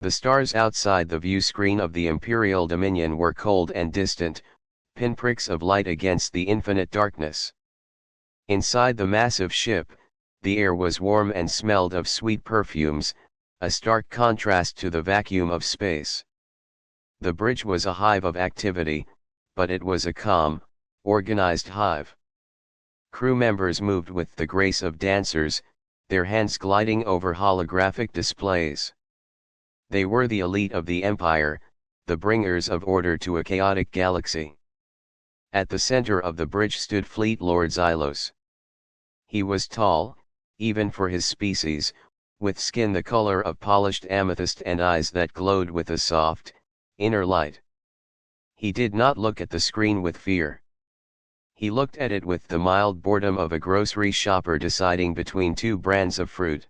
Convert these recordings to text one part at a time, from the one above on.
The stars outside the view screen of the Imperial Dominion were cold and distant, pinpricks of light against the infinite darkness. Inside the massive ship, the air was warm and smelled of sweet perfumes, a stark contrast to the vacuum of space. The bridge was a hive of activity, but it was a calm, organized hive. Crew members moved with the grace of dancers, their hands gliding over holographic displays. They were the elite of the Empire, the bringers of order to a chaotic galaxy. At the center of the bridge stood Fleet Lord Xylos. He was tall, even for his species, with skin the color of polished amethyst and eyes that glowed with a soft, inner light. He did not look at the screen with fear. He looked at it with the mild boredom of a grocery shopper deciding between two brands of fruit.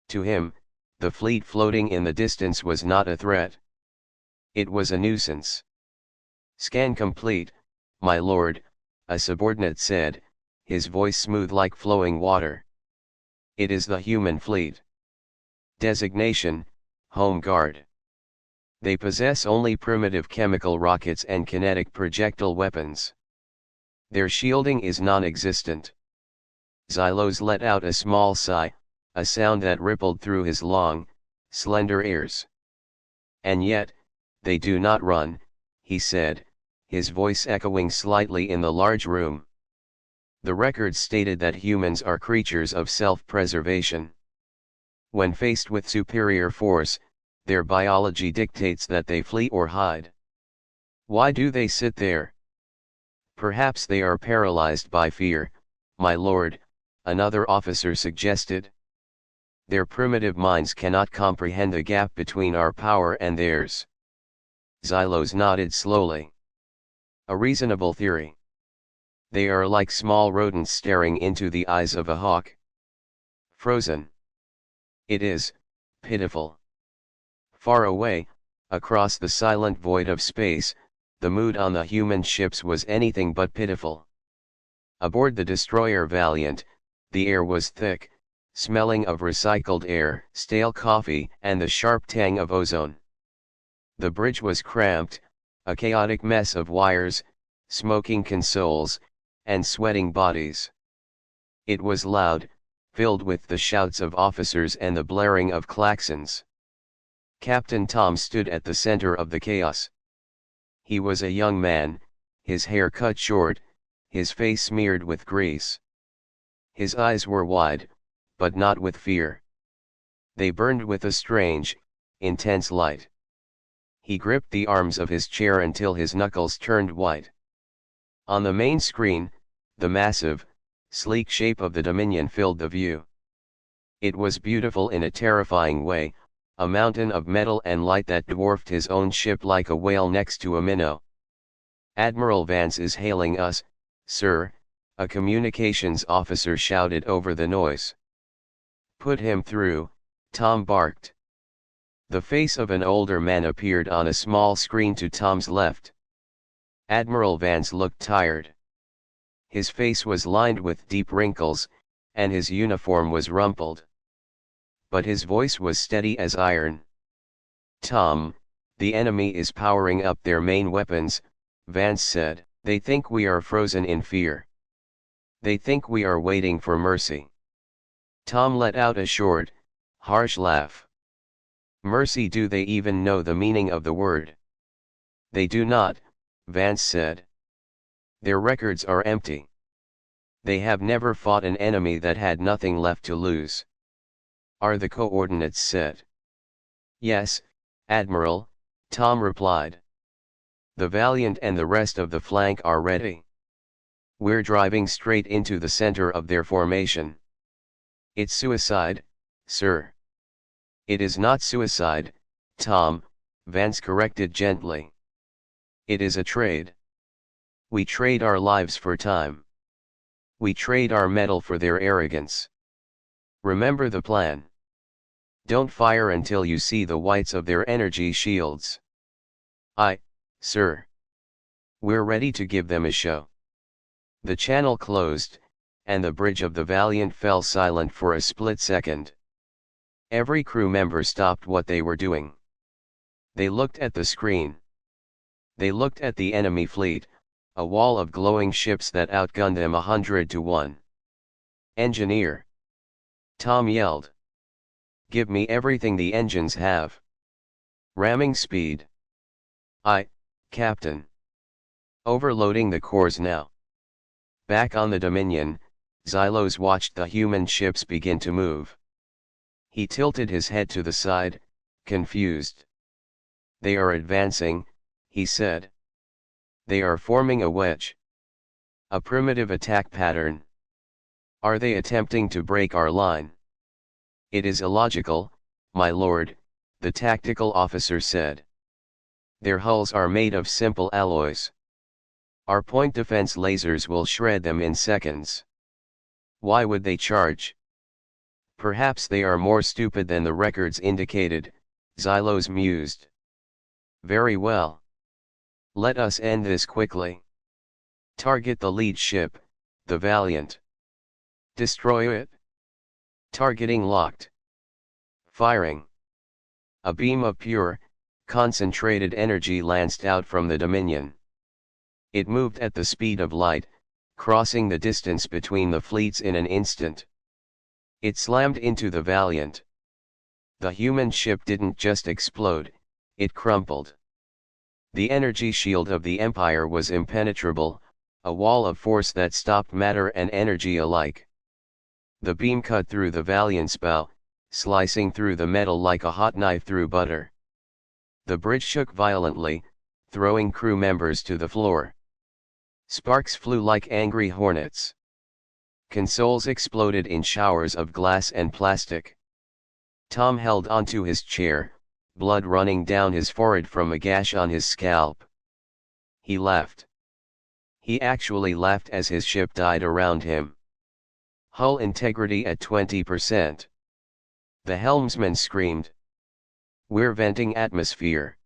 To him, the fleet floating in the distance was not a threat. It was a nuisance. "Scan complete, my lord," a subordinate said, his voice smooth like flowing water. "It is the human fleet. Designation, Home Guard. They possess only primitive chemical rockets and kinetic projectile weapons. Their shielding is non-existent." Xylos let out a small sigh, a sound that rippled through his long, slender ears. "And yet, they do not run," he said, his voice echoing slightly in the large room. "The records stated that humans are creatures of self-preservation. When faced with superior force, their biology dictates that they flee or hide. Why do they sit there?" "Perhaps they are paralyzed by fear, my lord," another officer suggested. "Their primitive minds cannot comprehend the gap between our power and theirs." Xylos nodded slowly. "A reasonable theory. They are like small rodents staring into the eyes of a hawk. Frozen. It is pitiful." Far away, across the silent void of space, the mood on the human ships was anything but pitiful. Aboard the destroyer Valiant, the air was thick, smelling of recycled air, stale coffee, and the sharp tang of ozone. The bridge was cramped, a chaotic mess of wires, smoking consoles, and sweating bodies. It was loud, filled with the shouts of officers and the blaring of klaxons. Captain Tom stood at the center of the chaos. He was a young man, his hair cut short, his face smeared with grease. His eyes were wide, but not with fear. They burned with a strange, intense light. He gripped the arms of his chair until his knuckles turned white. On the main screen, the massive, sleek shape of the Dominion filled the view. It was beautiful in a terrifying way, a mountain of metal and light that dwarfed his own ship like a whale next to a minnow. "Admiral Vance is hailing us, sir," a communications officer shouted over the noise. "Put him through," Tom barked. The face of an older man appeared on a small screen to Tom's left. Admiral Vance looked tired. His face was lined with deep wrinkles, and his uniform was rumpled. But his voice was steady as iron. "Tom, the enemy is powering up their main weapons," Vance said. "They think we are frozen in fear. They think we are waiting for mercy." Tom let out a short, harsh laugh. "Mercy? Do they even know the meaning of the word?" "They do not," Vance said. "Their records are empty. They have never fought an enemy that had nothing left to lose." "Are the coordinates set?" "Yes, Admiral," Tom replied. "The Valiant and the rest of the flank are ready. We're driving straight into the center of their formation." "It's suicide, sir." "It is not suicide, Tom," Vance corrected gently. "It is a trade. We trade our lives for time. We trade our metal for their arrogance. Remember the plan. Don't fire until you see the whites of their energy shields." "Aye, sir. We're ready to give them a show." The channel closed, and the bridge of the Valiant fell silent for a split second. Every crew member stopped what they were doing. They looked at the screen. They looked at the enemy fleet, a wall of glowing ships that outgunned them 100 to 1. Engineer! Tom yelled. Give me everything the engines have. Ramming speed. Aye, Captain. Overloading the cores now. Back on the Dominion, Xylos watched the human ships begin to move. He tilted his head to the side, confused. They are advancing, he said. They are forming a wedge. A primitive attack pattern. Are they attempting to break our line? It is illogical, my lord, the tactical officer said. Their hulls are made of simple alloys. Our point defense lasers will shred them in seconds. Why would they charge? Perhaps they are more stupid than the records indicated, Xylos mused. Very well. Let us end this quickly. Target the lead ship, the Valiant. Destroy it. Targeting locked. Firing. A beam of pure, concentrated energy lanced out from the Dominion. It moved at the speed of light, crossing the distance between the fleets in an instant. It slammed into the Valiant. The human ship didn't just explode, it crumpled. The energy shield of the Empire was impenetrable, a wall of force that stopped matter and energy alike. The beam cut through the Valiant's bow, slicing through the metal like a hot knife through butter. The bridge shook violently, throwing crew members to the floor. Sparks flew like angry hornets. Consoles exploded in showers of glass and plastic. Tom held onto his chair, blood running down his forehead from a gash on his scalp. He laughed. He actually laughed as his ship died around him. Hull integrity at 20%. The helmsman screamed. We're venting atmosphere.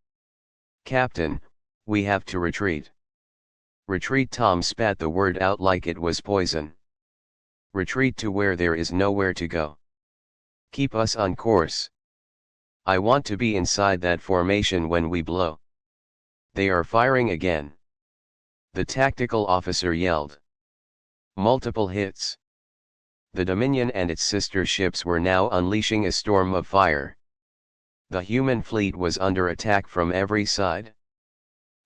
Captain, we have to retreat. Retreat. Tom spat the word out like it was poison. Retreat to where there is nowhere to go. Keep us on course. I want to be inside that formation when we blow. They are firing again. The tactical officer yelled. Multiple hits. The Dominion and its sister ships were now unleashing a storm of fire. The human fleet was under attack from every side.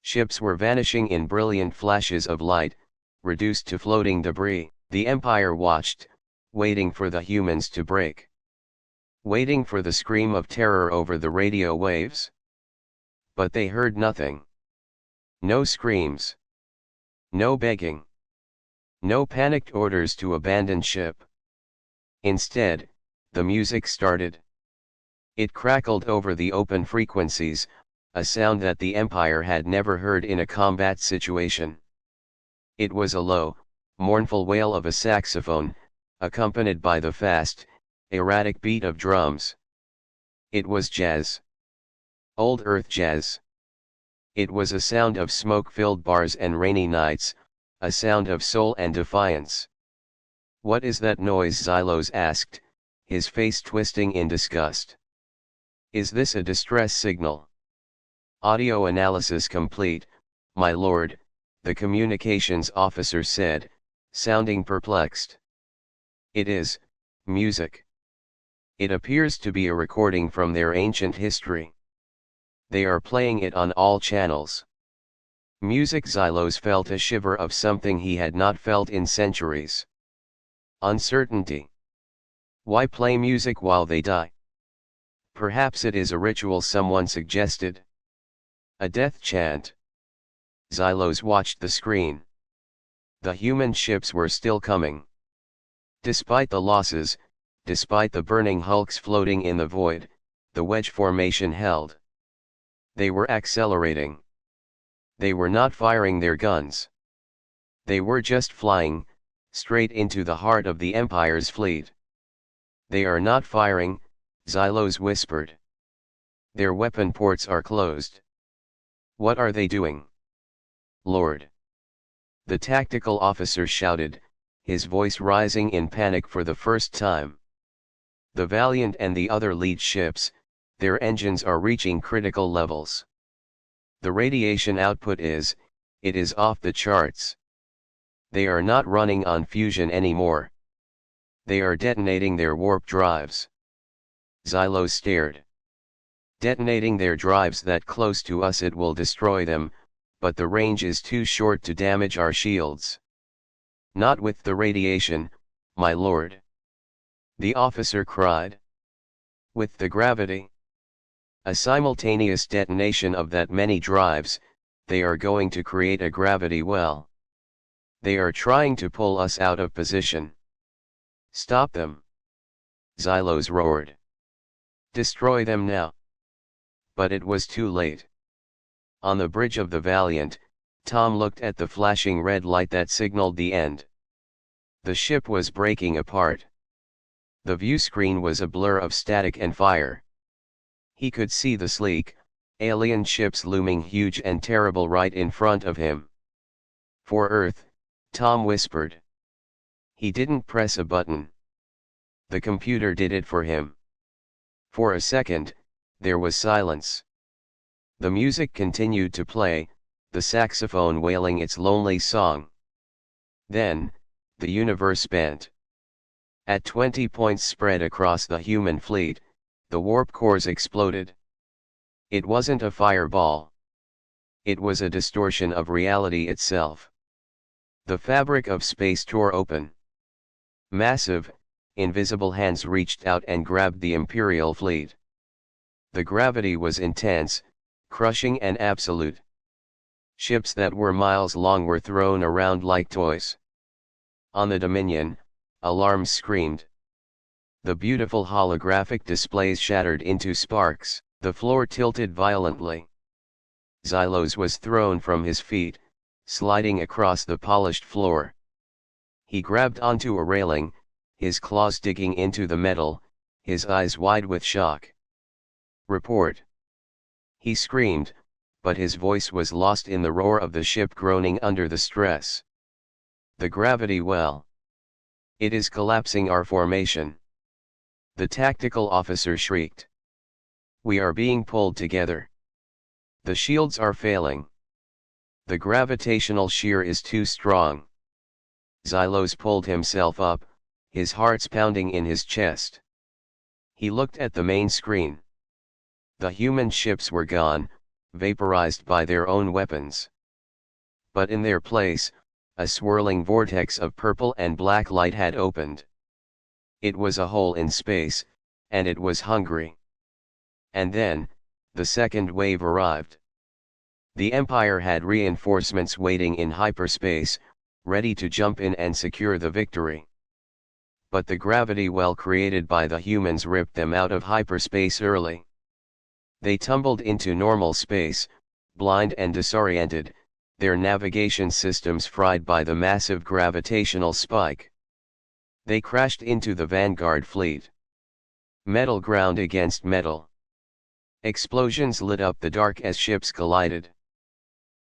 Ships were vanishing in brilliant flashes of light, reduced to floating debris. The Empire watched, waiting for the humans to break. Waiting for the scream of terror over the radio waves. But they heard nothing. No screams. No begging. No panicked orders to abandon ship. Instead, the music started. It crackled over the open frequencies, a sound that the Empire had never heard in a combat situation. It was a low, mournful wail of a saxophone, accompanied by the fast, erratic beat of drums. It was jazz. Old Earth jazz. It was a sound of smoke-filled bars and rainy nights, a sound of soul and defiance. What is that noise? Xylos asked, his face twisting in disgust. Is this a distress signal? Audio analysis complete, my lord, the communications officer said, sounding perplexed. It is music. It appears to be a recording from their ancient history. They are playing it on all channels. Music. Xylos felt a shiver of something he had not felt in centuries. Uncertainty. Why play music while they die? Perhaps it is a ritual, someone suggested. A death chant. Xylos watched the screen. The human ships were still coming. Despite the losses, despite the burning hulks floating in the void, the wedge formation held. They were accelerating. They were not firing their guns. They were just flying, straight into the heart of the Empire's fleet. They are not firing, Xylos whispered. Their weapon ports are closed. What are they doing? Lord. The tactical officer shouted, his voice rising in panic for the first time. The Valiant and the other lead ships, their engines are reaching critical levels. The radiation output is off the charts. They are not running on fusion anymore. They are detonating their warp drives. Xylos stared. Detonating their drives that close to us, it will destroy them, but the range is too short to damage our shields. Not with the radiation, my lord. The officer cried. With the gravity? A simultaneous detonation of that many drives, they are going to create a gravity well. They are trying to pull us out of position. Stop them! Xylos roared. Destroy them now! But it was too late. On the bridge of the Valiant, Tom looked at the flashing red light that signaled the end. The ship was breaking apart. The view screen was a blur of static and fire. He could see the sleek, alien ships looming huge and terrible right in front of him. For Earth, Tom whispered. He didn't press a button. The computer did it for him. For a second, there was silence. The music continued to play, the saxophone wailing its lonely song. Then, the universe bent. At 20 points spread across the human fleet, the warp cores exploded. It wasn't a fireball. It was a distortion of reality itself. The fabric of space tore open. Massive, invisible hands reached out and grabbed the Imperial fleet. The gravity was intense, crushing and absolute. Ships that were miles long were thrown around like toys. On the Dominion, alarms screamed. The beautiful holographic displays shattered into sparks, the floor tilted violently. Xylos was thrown from his feet, sliding across the polished floor. He grabbed onto a railing, his claws digging into the metal, his eyes wide with shock. Report! He screamed, but his voice was lost in the roar of the ship groaning under the stress. The gravity well. It is collapsing our formation. The tactical officer shrieked. We are being pulled together. The shields are failing. The gravitational shear is too strong. Xylos pulled himself up, his heart's pounding in his chest. He looked at the main screen. The human ships were gone, vaporized by their own weapons. But in their place, a swirling vortex of purple and black light had opened. It was a hole in space, and it was hungry. And then, the second wave arrived. The Empire had reinforcements waiting in hyperspace, ready to jump in and secure the victory. But the gravity well created by the humans ripped them out of hyperspace early. They tumbled into normal space, blind and disoriented, their navigation systems fried by the massive gravitational spike. They crashed into the Vanguard fleet. Metal ground against metal. Explosions lit up the dark as ships collided.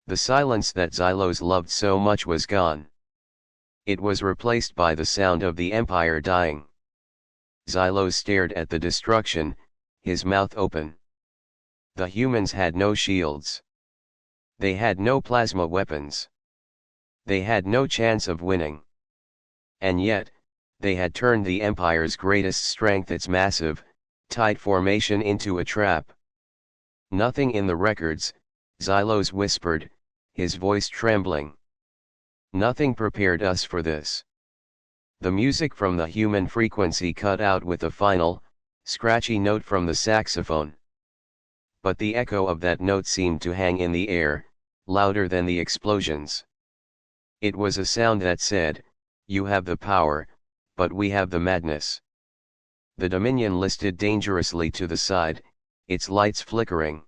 The silence that Xylos loved so much was gone. It was replaced by the sound of the Empire dying. Xylos stared at the destruction, his mouth open. The humans had no shields. They had no plasma weapons. They had no chance of winning. And yet, they had turned the Empire's greatest strength, its massive, tight formation, into a trap. Nothing in the records, Xylos whispered, his voice trembling. Nothing prepared us for this. The music from the human frequency cut out with a final, scratchy note from the saxophone. But the echo of that note seemed to hang in the air, louder than the explosions. It was a sound that said, "You have the power, but we have the madness." The Dominion listed dangerously to the side, its lights flickering.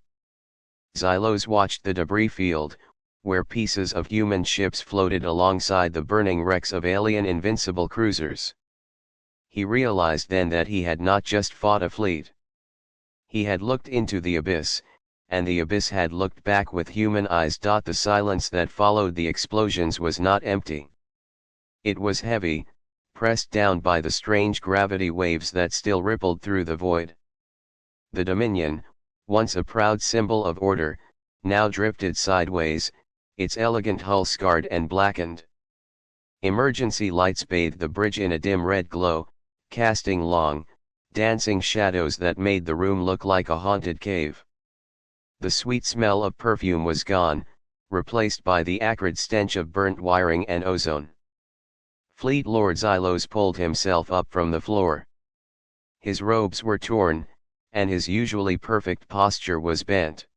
Xylos watched the debris field, where pieces of human ships floated alongside the burning wrecks of alien invincible cruisers. He realized then that he had not just fought a fleet. He had looked into the abyss, and the abyss had looked back with human eyes. The silence that followed the explosions was not empty. It was heavy, pressed down by the strange gravity waves that still rippled through the void. The Dominion, once a proud symbol of order, now drifted sideways, its elegant hull scarred and blackened. Emergency lights bathed the bridge in a dim red glow, casting long, dancing shadows that made the room look like a haunted cave. The sweet smell of perfume was gone, replaced by the acrid stench of burnt wiring and ozone. Fleet Lord Xylos pulled himself up from the floor. His robes were torn, and his usually perfect posture was bent.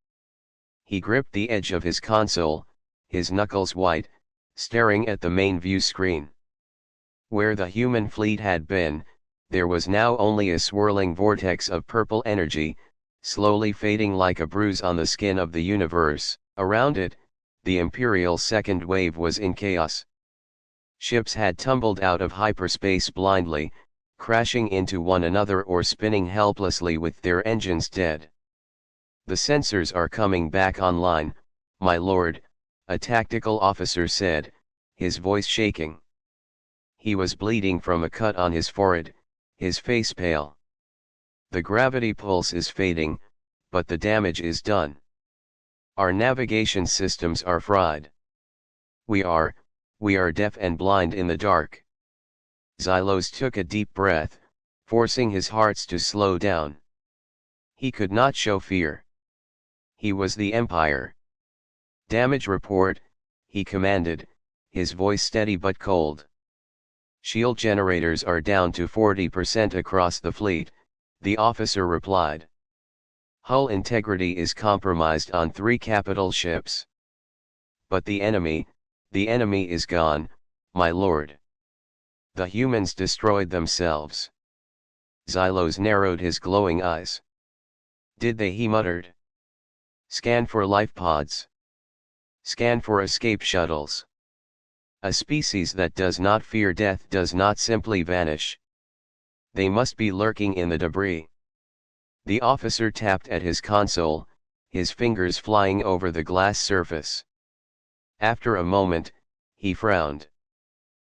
He gripped the edge of his console, his knuckles white, staring at the main view screen. Where the human fleet had been, there was now only a swirling vortex of purple energy, slowly fading like a bruise on the skin of the universe. Around it, the Imperial second wave was in chaos. Ships had tumbled out of hyperspace blindly, crashing into one another or spinning helplessly with their engines dead. "The sensors are coming back online, my lord," a tactical officer said, his voice shaking. He was bleeding from a cut on his forehead, his face pale. "The gravity pulse is fading, but the damage is done. Our navigation systems are fried. We are deaf and blind in the dark." Xylos took a deep breath, forcing his hearts to slow down. He could not show fear. He was the Empire. "Damage report," he commanded, his voice steady but cold. "Shield generators are down to 40% across the fleet," the officer replied. "Hull integrity is compromised on 3 capital ships. But the enemy is gone, my lord. The humans destroyed themselves." Xylos narrowed his glowing eyes. "Did they?" he muttered. "Scan for life pods. Scan for escape shuttles. A species that does not fear death does not simply vanish. They must be lurking in the debris." The officer tapped at his console, his fingers flying over the glass surface. After a moment, he frowned.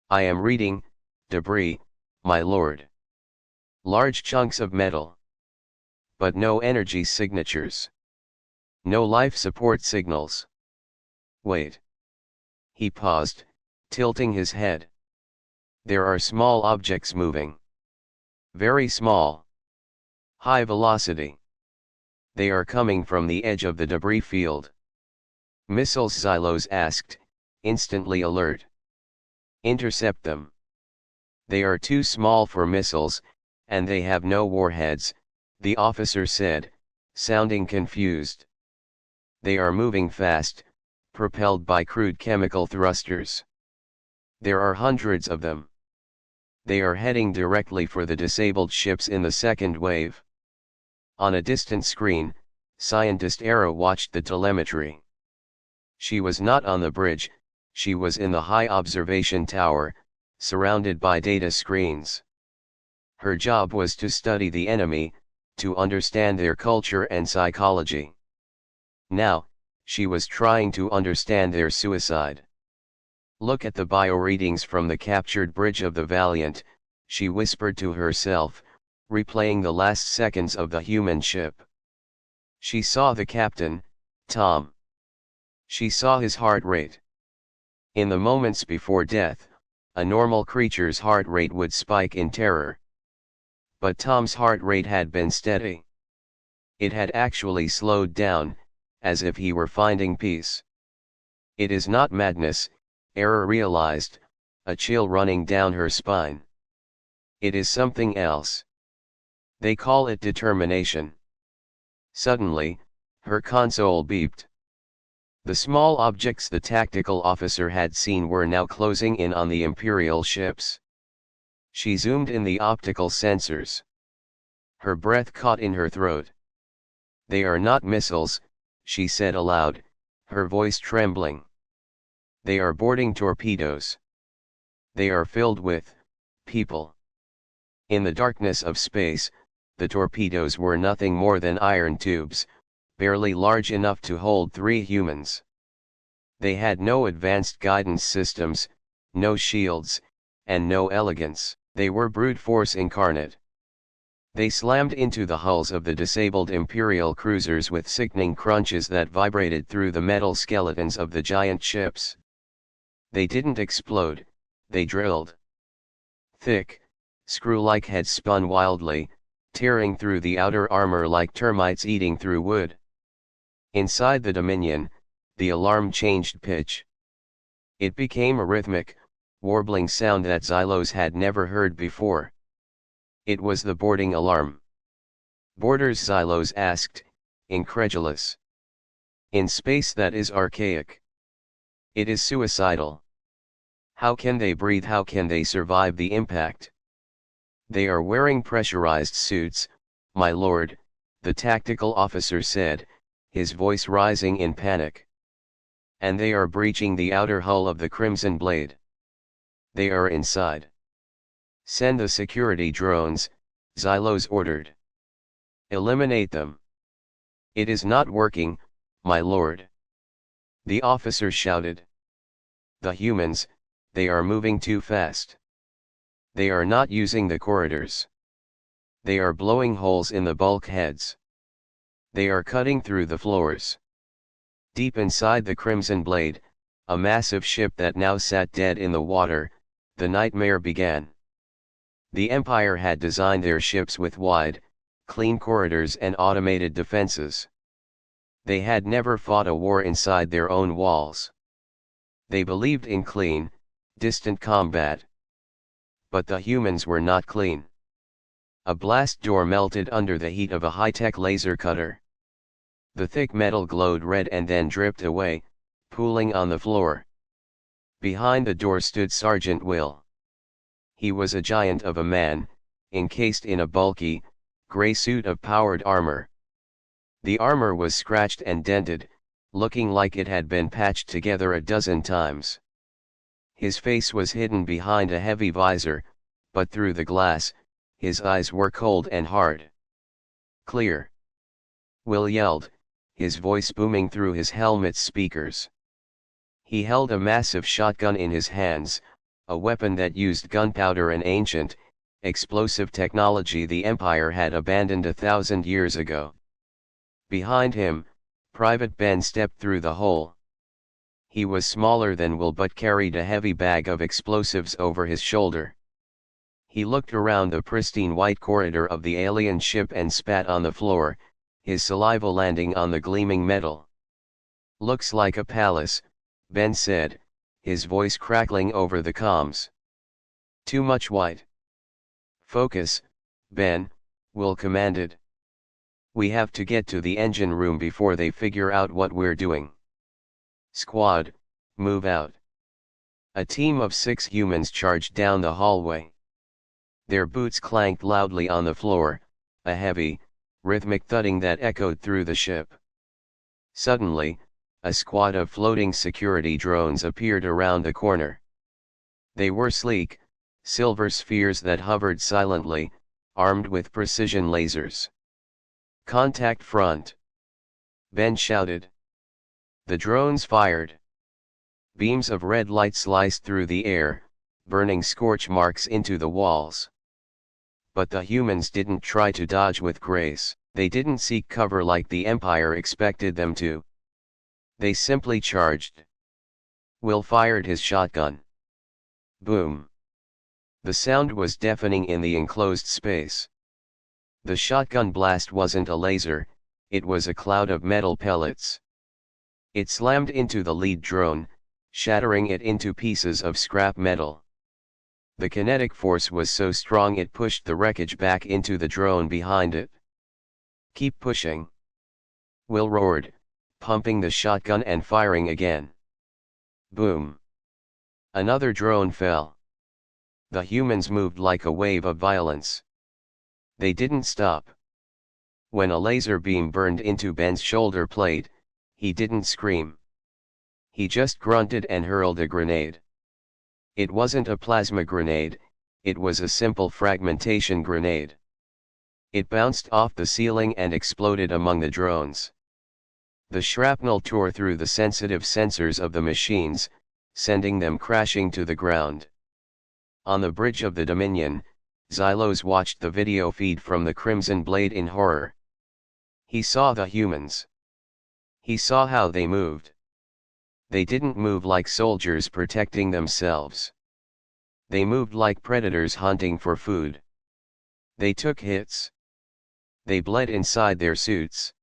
"I am reading debris, my lord. Large chunks of metal. But no energy signatures. No life support signals. Wait." He paused, tilting his head. "There are small objects moving. Very small. High velocity. They are coming from the edge of the debris field." "Missiles?" Xylos asked, instantly alert. "Intercept them." "They are too small for missiles, and they have no warheads," the officer said, sounding confused. "They are moving fast, propelled by crude chemical thrusters. There are hundreds of them. They are heading directly for the disabled ships in the second wave." On a distant screen, scientist Era watched the telemetry. She was not on the bridge, she was in the high observation tower, surrounded by data screens. Her job was to study the enemy, to understand their culture and psychology. Now, she was trying to understand their suicide. "Look at the bioreadings from the captured bridge of the Valiant," she whispered to herself, replaying the last seconds of the human ship. She saw the captain, Tom. She saw his heart rate. In the moments before death, a normal creature's heart rate would spike in terror. But Tom's heart rate had been steady. It had actually slowed down, as if he were finding peace. "It is not madness," Era realized, a chill running down her spine. "It is something else. They call it determination." Suddenly, her console beeped. The small objects the tactical officer had seen were now closing in on the Imperial ships. She zoomed in the optical sensors. Her breath caught in her throat. "They are not missiles," she said aloud, her voice trembling. "They are boarding torpedoes. They are filled with people." In the darkness of space, the torpedoes were nothing more than iron tubes, barely large enough to hold 3 humans. They had no advanced guidance systems, no shields, and no elegance. They were brute force incarnate. They slammed into the hulls of the disabled Imperial cruisers with sickening crunches that vibrated through the metal skeletons of the giant ships. They didn't explode, they drilled. Thick, screw-like heads spun wildly, tearing through the outer armor like termites eating through wood. Inside the Dominion, the alarm changed pitch. It became a rhythmic, warbling sound that Xylos had never heard before. It was the boarding alarm. Boarders, Xylos asked, incredulous. In space that is archaic. It is suicidal. How can they breathe? How can they survive the impact? They are wearing pressurized suits, my lord, the tactical officer said, his voice rising in panic. And they are breaching the outer hull of the Crimson Blade. They are inside. Send the security drones, Xylos ordered. Eliminate them. It is not working, my lord. The officer shouted. The humans, they are moving too fast. They are not using the corridors. They are blowing holes in the bulkheads. They are cutting through the floors. Deep inside the Crimson Blade, a massive ship that now sat dead in the water, the nightmare began. The Empire had designed their ships with wide, clean corridors and automated defenses. They had never fought a war inside their own walls. They believed in clean, distant combat. But the humans were not clean. A blast door melted under the heat of a high-tech laser cutter. The thick metal glowed red and then dripped away, pooling on the floor. Behind the door stood Sergeant Will. He was a giant of a man, encased in a bulky, gray suit of powered armor. The armor was scratched and dented, looking like it had been patched together a dozen times. His face was hidden behind a heavy visor, but through the glass, his eyes were cold and hard. Clear. Will yelled, his voice booming through his helmet's speakers. He held a massive shotgun in his hands, a weapon that used gunpowder, an ancient, explosive technology the Empire had abandoned 1,000 years ago. Behind him, Private Ben stepped through the hole. He was smaller than Will but carried a heavy bag of explosives over his shoulder. He looked around the pristine white corridor of the alien ship and spat on the floor, his saliva landing on the gleaming metal. Looks like a palace, Ben said, his voice crackling over the comms. Too much white. Focus, Ben, Will commanded. We have to get to the engine room before they figure out what we're doing. Squad, move out. A team of 6 humans charged down the hallway. Their boots clanked loudly on the floor, a heavy, rhythmic thudding that echoed through the ship. Suddenly, a squad of floating security drones appeared around the corner. They were sleek, silver spheres that hovered silently, armed with precision lasers. Contact front. Ben shouted. The drones fired. Beams of red light sliced through the air, burning scorch marks into the walls. But the humans didn't try to dodge with grace. They didn't seek cover like the Empire expected them to. They simply charged. Will fired his shotgun. Boom. The sound was deafening in the enclosed space. The shotgun blast wasn't a laser, it was a cloud of metal pellets. It slammed into the lead drone, shattering it into pieces of scrap metal. The kinetic force was so strong it pushed the wreckage back into the drone behind it. Keep pushing. Will roared, pumping the shotgun and firing again. Boom. Another drone fell. The humans moved like a wave of violence. They didn't stop. When a laser beam burned into Ben's shoulder plate, he didn't scream. He just grunted and hurled a grenade. It wasn't a plasma grenade, it was a simple fragmentation grenade. It bounced off the ceiling and exploded among the drones. The shrapnel tore through the sensitive sensors of the machines, sending them crashing to the ground. On the bridge of the Dominion, Xylos watched the video feed from the Crimson Blade in horror. He saw the humans. He saw how they moved. They didn't move like soldiers protecting themselves. They moved like predators hunting for food. They took hits. They bled inside their suits.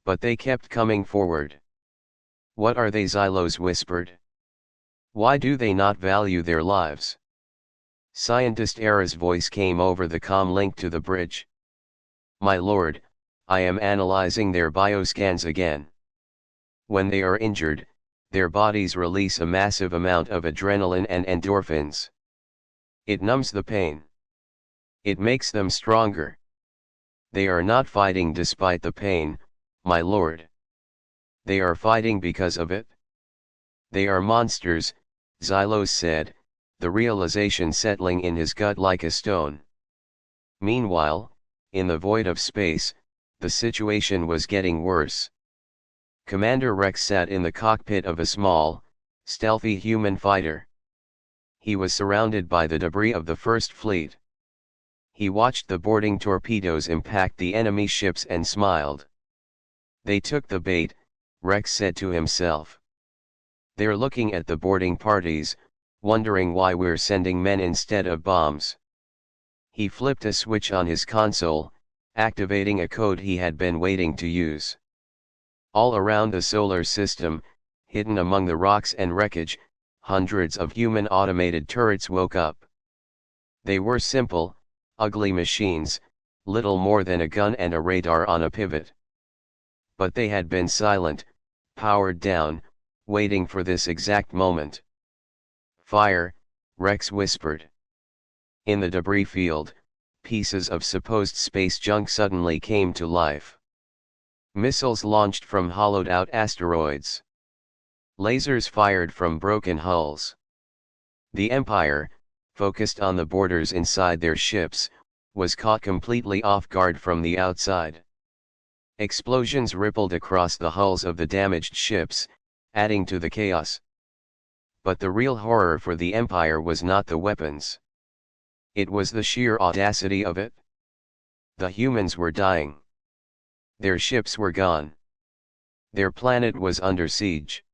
But they kept coming forward. What are they? Xylos whispered. Why do they not value their lives? Scientist Era's voice came over the comm link to the bridge. My lord, I am analyzing their bioscans again. When they are injured, their bodies release a massive amount of adrenaline and endorphins. It numbs the pain. It makes them stronger. They are not fighting despite the pain, my lord. They are fighting because of it. They are monsters, Xylos said, the realization settling in his gut like a stone. Meanwhile, in the void of space, the situation was getting worse. Commander Rex sat in the cockpit of a small, stealthy human fighter. He was surrounded by the debris of the First Fleet. He watched the boarding torpedoes impact the enemy ships and smiled. They took the bait, Rex said to himself. They're looking at the boarding parties, wondering why we're sending men instead of bombs. He flipped a switch on his console, activating a code he had been waiting to use. All around the solar system, hidden among the rocks and wreckage, hundreds of human automated turrets woke up. They were simple, ugly machines, little more than a gun and a radar on a pivot. But they had been silent, powered down, waiting for this exact moment. Fire, Rex whispered. In the debris field, pieces of supposed space junk suddenly came to life. Missiles launched from hollowed-out asteroids. Lasers fired from broken hulls. The Empire, focused on the boarders inside their ships, was caught completely off guard from the outside. Explosions rippled across the hulls of the damaged ships, adding to the chaos. But the real horror for the Empire was not the weapons. It was the sheer audacity of it. The humans were dying. Their ships were gone. Their planet was under siege.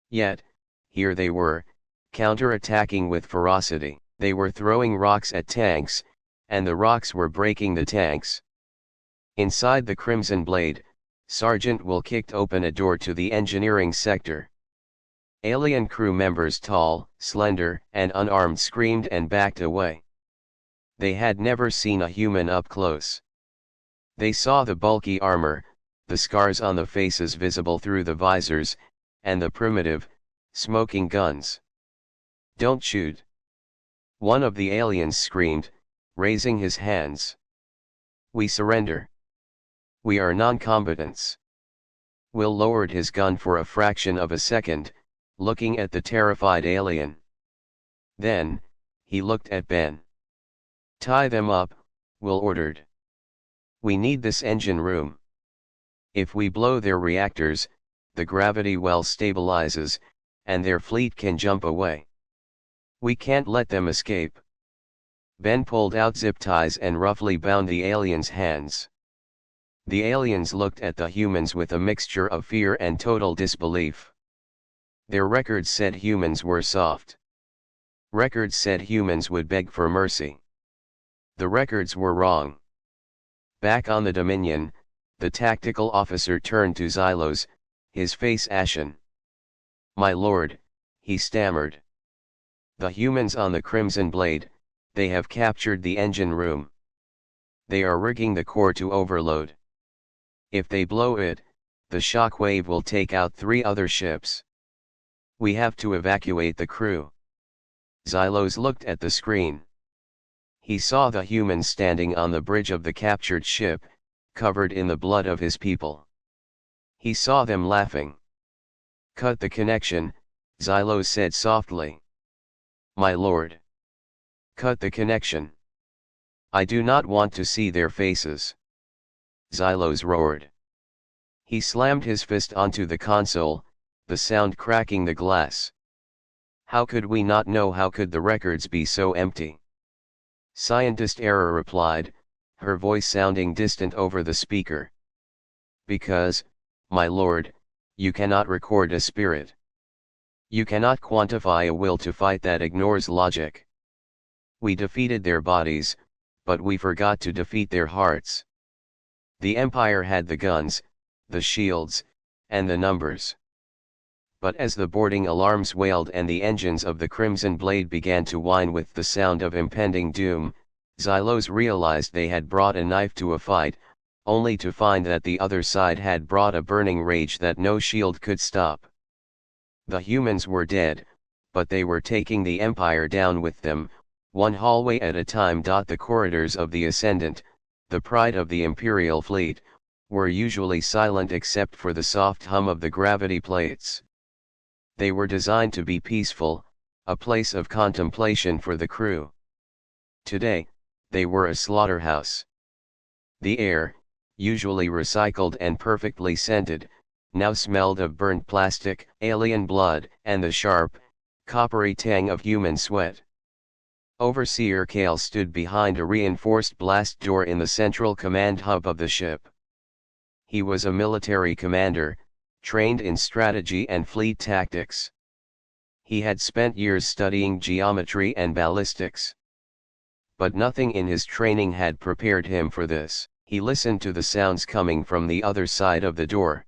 Yet, here they were, counter-attacking with ferocity. They were throwing rocks at tanks, and the rocks were breaking the tanks. Inside the Crimson Blade, Sergeant Will kicked open a door to the engineering sector. Alien crew members, tall, slender, and unarmed, screamed and backed away. They had never seen a human up close. They saw the bulky armor, the scars on the faces visible through the visors, and the primitive, smoking guns. Don't shoot! One of the aliens screamed, raising his hands. We surrender. We are non-combatants. Will lowered his gun for a fraction of a second, looking at the terrified alien. Then, he looked at Ben. Tie them up, Will ordered. We need this engine room. If we blow their reactors, the gravity well stabilizes, and their fleet can jump away. We can't let them escape. Ben pulled out zip ties and roughly bound the aliens' hands. The aliens looked at the humans with a mixture of fear and total disbelief. Their records said humans were soft. Records said humans would beg for mercy. The records were wrong. Back on the Dominion, the tactical officer turned to Xylos, his face ashen. My lord, he stammered. The humans on the Crimson Blade, they have captured the engine room. They are rigging the core to overload. If they blow it, the shock wave will take out 3 other ships. We have to evacuate the crew. Xylos looked at the screen. He saw the humans standing on the bridge of the captured ship, covered in the blood of his people. He saw them laughing. Cut the connection, Xylos said softly. My lord. Cut the connection. I do not want to see their faces. Xylos roared. He slammed his fist onto the console, the sound cracking the glass. How could we not know? How could the records be so empty? Scientist Error replied, her voice sounding distant over the speaker. Because, my lord, you cannot record a spirit. You cannot quantify a will to fight that ignores logic. We defeated their bodies, but we forgot to defeat their hearts. The Empire had the guns, the shields, and the numbers. But as the boarding alarms wailed and the engines of the Crimson Blade began to whine with the sound of impending doom, Xylos realized they had brought a knife to a fight, only to find that the other side had brought a burning rage that no shield could stop. The humans were dead, but they were taking the Empire down with them, one hallway at a time. The corridors of the Ascendant, the pride of the Imperial fleet, were usually silent except for the soft hum of the gravity plates. They were designed to be peaceful, a place of contemplation for the crew. Today, they were a slaughterhouse. The air, usually recycled and perfectly scented, now smelled of burnt plastic, alien blood, and the sharp, coppery tang of human sweat. Overseer Kale stood behind a reinforced blast door in the central command hub of the ship. He was a military commander, trained in strategy and fleet tactics. He had spent years studying geometry and ballistics. But nothing in his training had prepared him for this. He listened to the sounds coming from the other side of the door.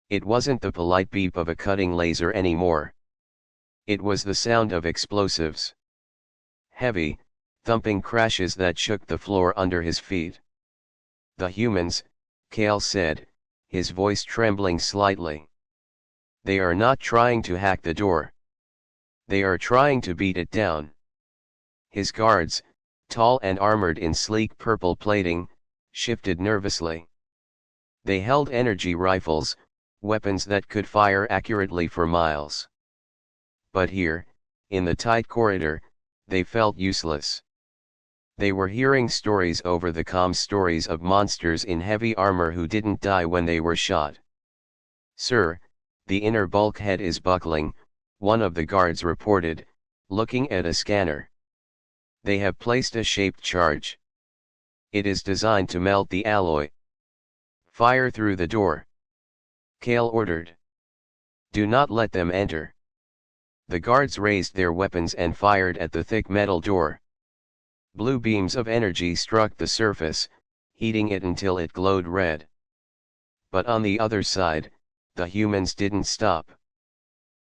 It wasn't the polite beep of a cutting laser anymore. It was the sound of explosives. Heavy, thumping crashes that shook the floor under his feet. The humans, Kale said, his voice trembling slightly. They are not trying to hack the door. They are trying to beat it down. His guards, tall and armored in sleek purple plating, shifted nervously. They held energy rifles, weapons that could fire accurately for miles. But here, in the tight corridor, they felt useless. They were hearing stories over the comm, stories of monsters in heavy armor who didn't die when they were shot. Sir, the inner bulkhead is buckling, one of the guards reported, looking at a scanner. They have placed a shaped charge. It is designed to melt the alloy. Fire through the door. Kale ordered. Do not let them enter. The guards raised their weapons and fired at the thick metal door. Blue beams of energy struck the surface, heating it until it glowed red. But on the other side, the humans didn't stop.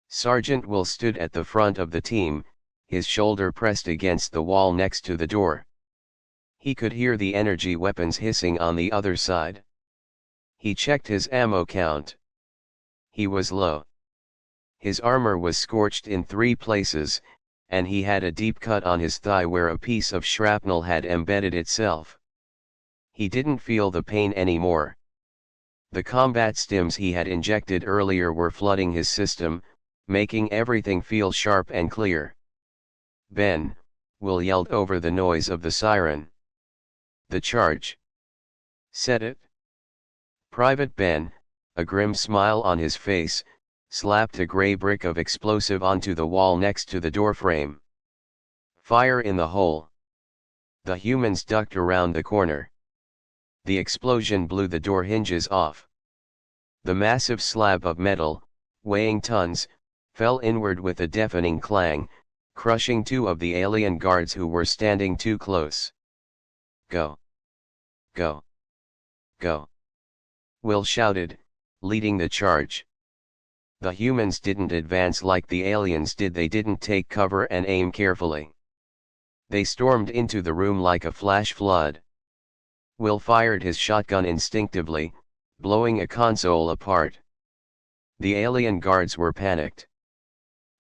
Sergeant Will stood at the front of the team, his shoulder pressed against the wall next to the door. He could hear the energy weapons hissing on the other side. He checked his ammo count. He was low. His armor was scorched in 3 places, and he had a deep cut on his thigh where a piece of shrapnel had embedded itself. He didn't feel the pain anymore. The combat stims he had injected earlier were flooding his system, making everything feel sharp and clear. Ben, Will yelled over the noise of the siren. The charge. Set it. Private Ben, a grim smile on his face, slapped a gray brick of explosive onto the wall next to the doorframe. Fire in the hole. The humans ducked around the corner. The explosion blew the door hinges off. The massive slab of metal, weighing tons, fell inward with a deafening clang, crushing 2 of the alien guards who were standing too close. Go. Go. Go. Will shouted, leading the charge. The humans didn't advance like the aliens did. They didn't take cover and aim carefully. They stormed into the room like a flash flood. Will fired his shotgun instinctively, blowing a console apart. The alien guards were panicked.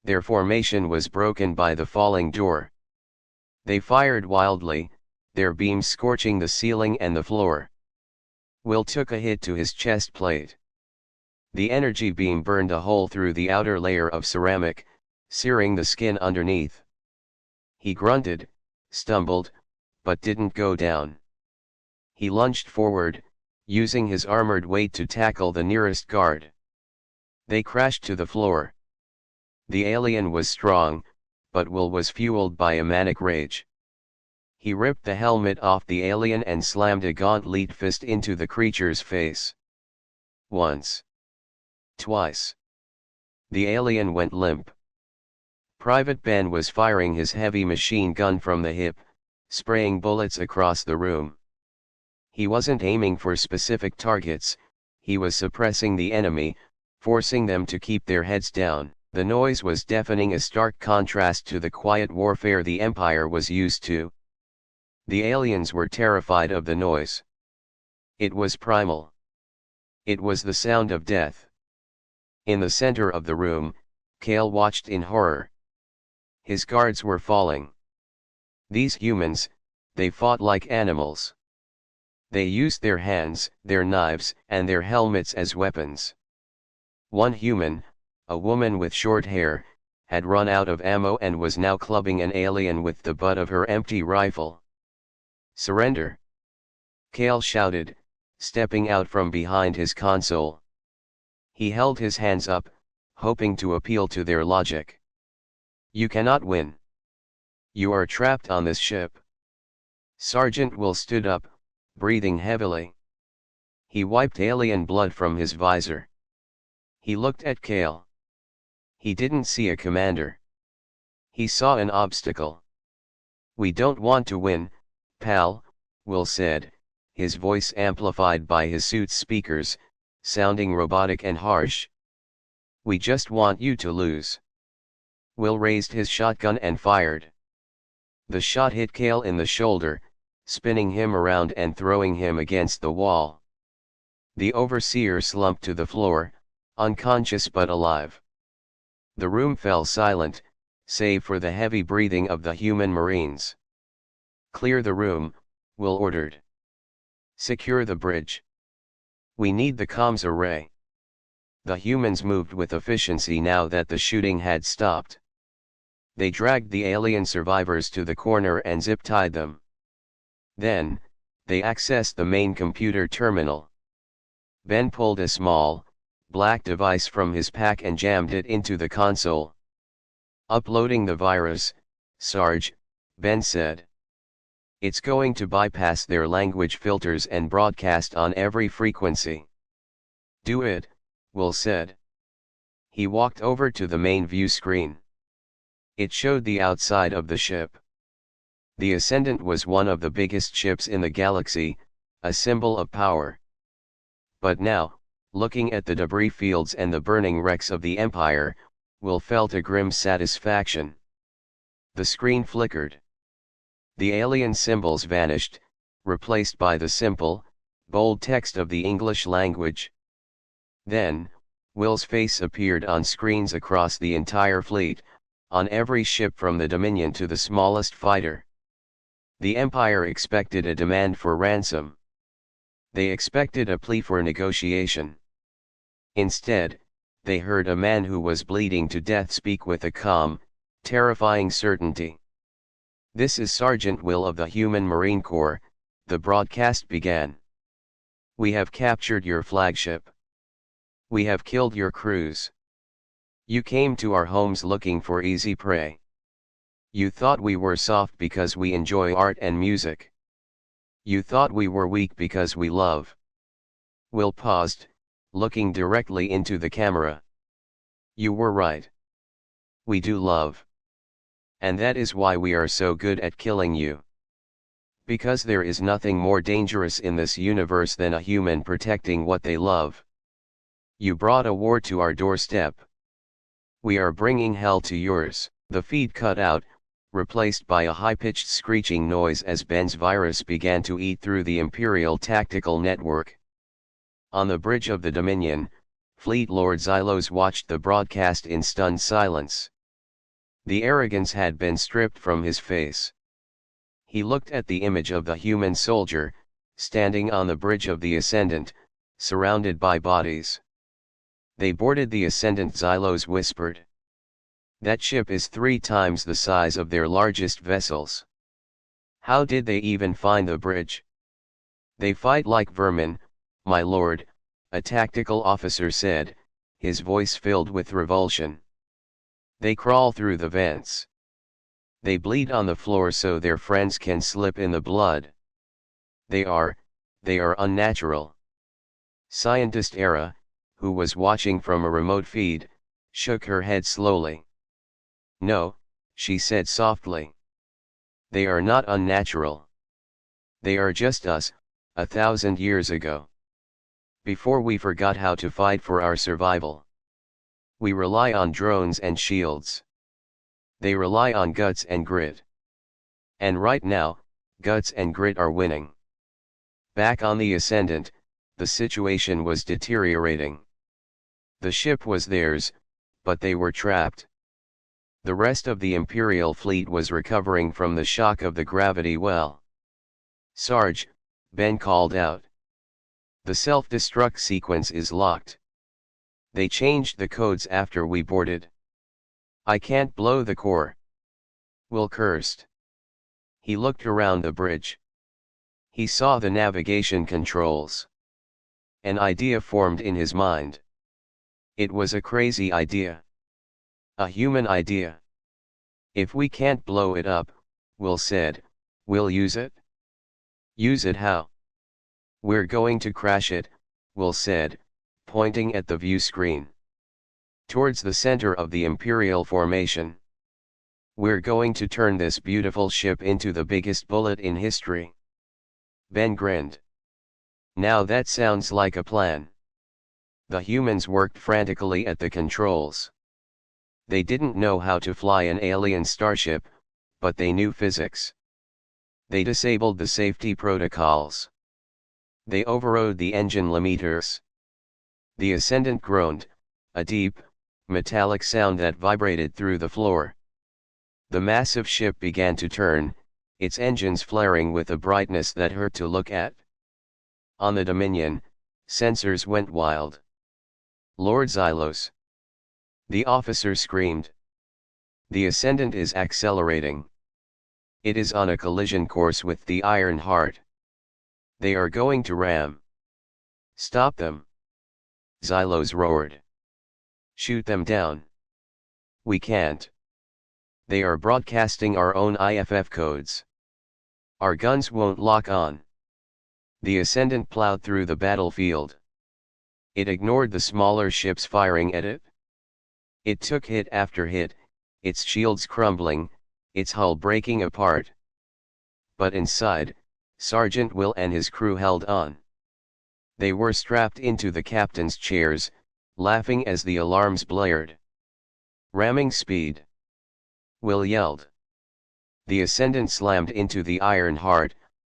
Their formation was broken by the falling door. They fired wildly, their beams scorching the ceiling and the floor. Will took a hit to his chest plate. The energy beam burned a hole through the outer layer of ceramic, searing the skin underneath. He grunted, stumbled, but didn't go down. He lunged forward, using his armored weight to tackle the nearest guard. They crashed to the floor. The alien was strong, but Will was fueled by a manic rage. He ripped the helmet off the alien and slammed a gauntlet fist into the creature's face. Once. Twice. The alien went limp. Private Ben was firing his heavy machine gun from the hip, spraying bullets across the room. He wasn't aiming for specific targets, he was suppressing the enemy, forcing them to keep their heads down. The noise was deafening, a stark contrast to the quiet warfare the Empire was used to. The aliens were terrified of the noise. It was primal. It was the sound of death. In the center of the room, Kale watched in horror. His guards were falling. These humans, they fought like animals. They used their hands, their knives, and their helmets as weapons. One human, a woman with short hair, had run out of ammo and was now clubbing an alien with the butt of her empty rifle. "Surrender!" Kale shouted, stepping out from behind his console. He held his hands up, hoping to appeal to their logic. "You cannot win. You are trapped on this ship." Sergeant Will stood up, breathing heavily. He wiped alien blood from his visor. He looked at Kale. He didn't see a commander. He saw an obstacle. "We don't want to win, pal," Will said, his voice amplified by his suit's speakers, sounding robotic and harsh. "We just want you to lose." Will raised his shotgun and fired. The shot hit Kale in the shoulder, spinning him around and throwing him against the wall. The overseer slumped to the floor, unconscious but alive. The room fell silent, save for the heavy breathing of the human Marines. "Clear the room," Will ordered. "Secure the bridge. We need the comms array." The humans moved with efficiency now that the shooting had stopped. They dragged the alien survivors to the corner and zip-tied them. Then, they accessed the main computer terminal. Ben pulled a small, black device from his pack and jammed it into the console. "Uploading the virus, Sarge," Ben said. "It's going to bypass their language filters and broadcast on every frequency." "Do it," Will said. He walked over to the main view screen. It showed the outside of the ship. The Ascendant was one of the biggest ships in the galaxy, a symbol of power. But now, looking at the debris fields and the burning wrecks of the Empire, Will felt a grim satisfaction. The screen flickered. The alien symbols vanished, replaced by the simple, bold text of the English language. Then, Will's face appeared on screens across the entire fleet, on every ship from the Dominion to the smallest fighter. The Empire expected a demand for ransom. They expected a plea for negotiation. Instead, they heard a man who was bleeding to death speak with a calm, terrifying certainty. "This is Sergeant Will of the Human Marine Corps," the broadcast began. "We have captured your flagship. We have killed your crews. You came to our homes looking for easy prey. You thought we were soft because we enjoy art and music. You thought we were weak because we love." Will paused, looking directly into the camera. "You were right. We do love. And that is why we are so good at killing you. Because there is nothing more dangerous in this universe than a human protecting what they love. You brought a war to our doorstep. We are bringing hell to yours." The feed cut out, replaced by a high-pitched screeching noise as Ben's virus began to eat through the Imperial Tactical Network. On the bridge of the Dominion, Fleet Lord Xylos watched the broadcast in stunned silence. The arrogance had been stripped from his face. He looked at the image of the human soldier, standing on the bridge of the Ascendant, surrounded by bodies. "They boarded the Ascendant," Xylos whispered. "That ship is 3 times the size of their largest vessels. How did they even find the bridge?" "They fight like vermin, my lord," a tactical officer said, his voice filled with revulsion. They crawl through the vents. They bleed on the floor so their friends can slip in the blood. They are unnatural. Scientist Era, who was watching from a remote feed, shook her head slowly. No, she said softly. They are not unnatural. They are just us, 1,000 years ago. Before we forgot how to fight for our survival. We rely on drones and shields. They rely on guts and grit. And right now, guts and grit are winning. Back on the Ascendant, the situation was deteriorating. The ship was theirs, but they were trapped. The rest of the Imperial fleet was recovering from the shock of the gravity well. "Sarge," Ben called out. "The self-destruct sequence is locked. They changed the codes after we boarded. I can't blow the core." Will cursed. He looked around the bridge. He saw the navigation controls. An idea formed in his mind. It was a crazy idea. A human idea. "If we can't blow it up," Will said, "we'll use it." "Use it how?" "We're going to crash it," Will said, pointing at the view screen. "Towards the center of the Imperial formation. We're going to turn this beautiful ship into the biggest bullet in history." Ben grinned. "Now that sounds like a plan." The humans worked frantically at the controls. They didn't know how to fly an alien starship, but they knew physics. They disabled the safety protocols. They overrode the engine limiters. The Ascendant groaned, a deep, metallic sound that vibrated through the floor. The massive ship began to turn, its engines flaring with a brightness that hurt to look at. On the Dominion, sensors went wild. "Lord Xylos!" the officer screamed. "The Ascendant is accelerating. It is on a collision course with the Iron Heart. They are going to ram." "Stop them!" Xylos roared. "Shoot them down." "We can't. They are broadcasting our own IFF codes. Our guns won't lock on." The Ascendant plowed through the battlefield. It ignored the smaller ships firing at it. It took hit after hit, its shields crumbling, its hull breaking apart. But inside, Sergeant Will and his crew held on. They were strapped into the captain's chairs, laughing as the alarms blared. "Ramming speed!" Will yelled. The Ascendant slammed into the Iron Heart,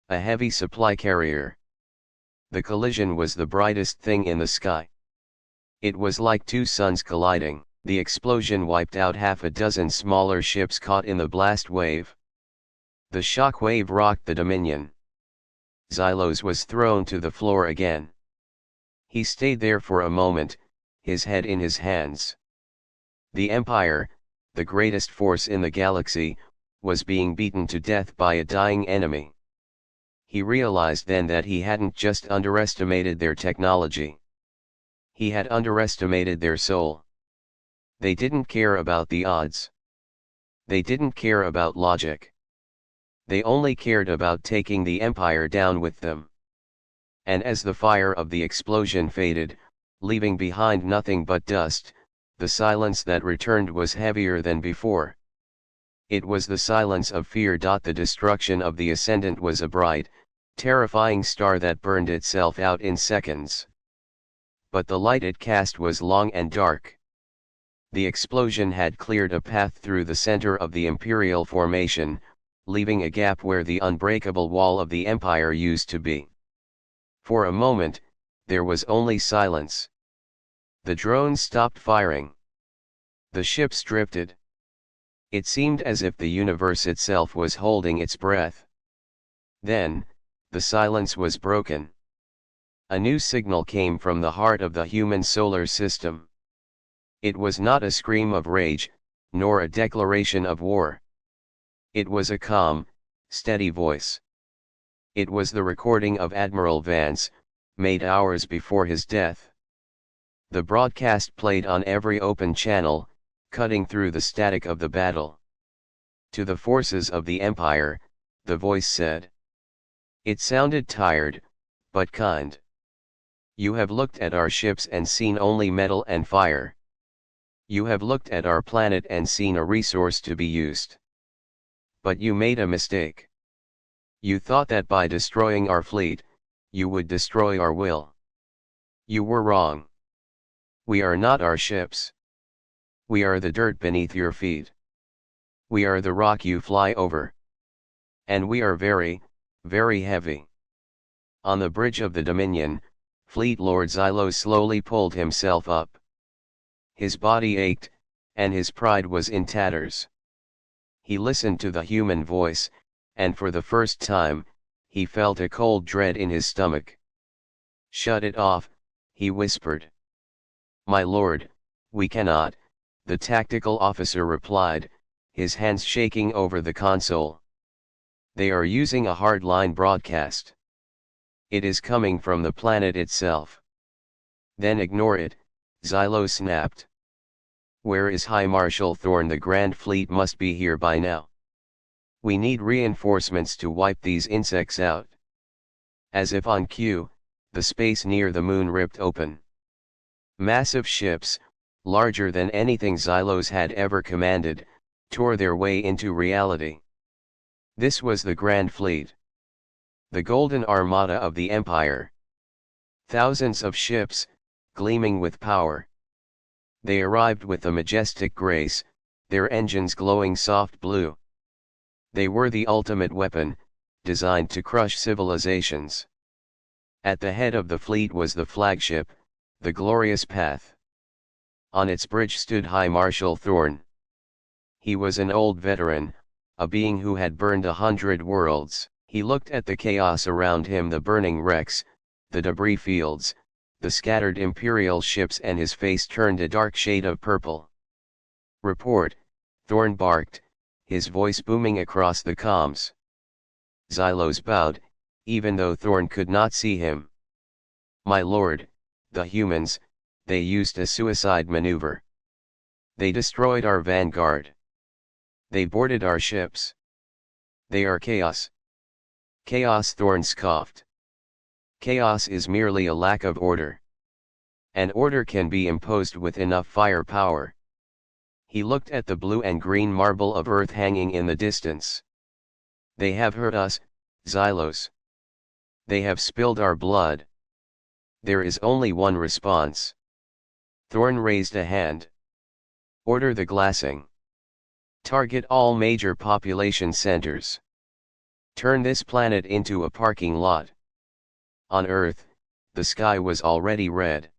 a heavy supply carrier. The collision was the brightest thing in the sky. It was like two suns colliding. The explosion wiped out half a dozen smaller ships caught in the blast wave. The shock wave rocked the Dominion. Xylos was thrown to the floor again. He stayed there for a moment, his head in his hands. The Empire, the greatest force in the galaxy, was being beaten to death by a dying enemy. He realized then that he hadn't just underestimated their technology. He had underestimated their soul. They didn't care about the odds. They didn't care about logic. They only cared about taking the Empire down with them. And as the fire of the explosion faded, leaving behind nothing but dust, the silence that returned was heavier than before. It was the silence of fear. The destruction of the Ascendant was a bright, terrifying star that burned itself out in seconds. But the light it cast was long and dark. The explosion had cleared a path through the center of the Imperial formation, leaving a gap where the unbreakable wall of the Empire used to be. For a moment, there was only silence. The drones stopped firing. The ships drifted. It seemed as if the universe itself was holding its breath. Then, the silence was broken. A new signal came from the heart of the human solar system. It was not a scream of rage, nor a declaration of war. It was a calm, steady voice. It was the recording of Admiral Vance, made hours before his death. The broadcast played on every open channel, cutting through the static of the battle. To the forces of the Empire, the voice said. It sounded tired, but kind. You have looked at our ships and seen only metal and fire. You have looked at our planet and seen a resource to be used. But you made a mistake. You thought that by destroying our fleet, you would destroy our will. You were wrong. We are not our ships. We are the dirt beneath your feet. We are the rock you fly over. And we are very, very heavy. On the bridge of the Dominion, Fleet Lord Xylos slowly pulled himself up. His body ached, and his pride was in tatters. He listened to the human voice, and for the first time, he felt a cold dread in his stomach. Shut it off, he whispered. My lord, we cannot, the tactical officer replied, his hands shaking over the console. They are using a hardline broadcast. It is coming from the planet itself. Then ignore it, Xylos snapped. Where is High Marshal Thorn? The Grand Fleet must be here by now. We need reinforcements to wipe these insects out. As if on cue, the space near the moon ripped open. Massive ships, larger than anything Xylos had ever commanded, tore their way into reality. This was the Grand Fleet. The Golden Armada of the Empire. Thousands of ships, gleaming with power. They arrived with a majestic grace, their engines glowing soft blue. They were the ultimate weapon, designed to crush civilizations. At the head of the fleet was the flagship, the Glorious Path. On its bridge stood High Marshal Thorn. He was an old veteran, a being who had burned 100 worlds. He looked at the chaos around him, the burning wrecks, the debris fields, the scattered Imperial ships, and his face turned a dark shade of purple. Report, Thorn barked, his voice booming across the comms. Xylos bowed, even though Thorn could not see him. My lord, the humans, they used a suicide maneuver. They destroyed our vanguard. They boarded our ships. They are chaos. Chaos, Thorn scoffed. Chaos is merely a lack of order. And order can be imposed with enough firepower. He looked at the blue and green marble of Earth hanging in the distance. They have hurt us, Xylos. They have spilled our blood. There is only one response. Thorn raised a hand. Order the glassing. Target all major population centers. Turn this planet into a parking lot. On Earth, the sky was already red.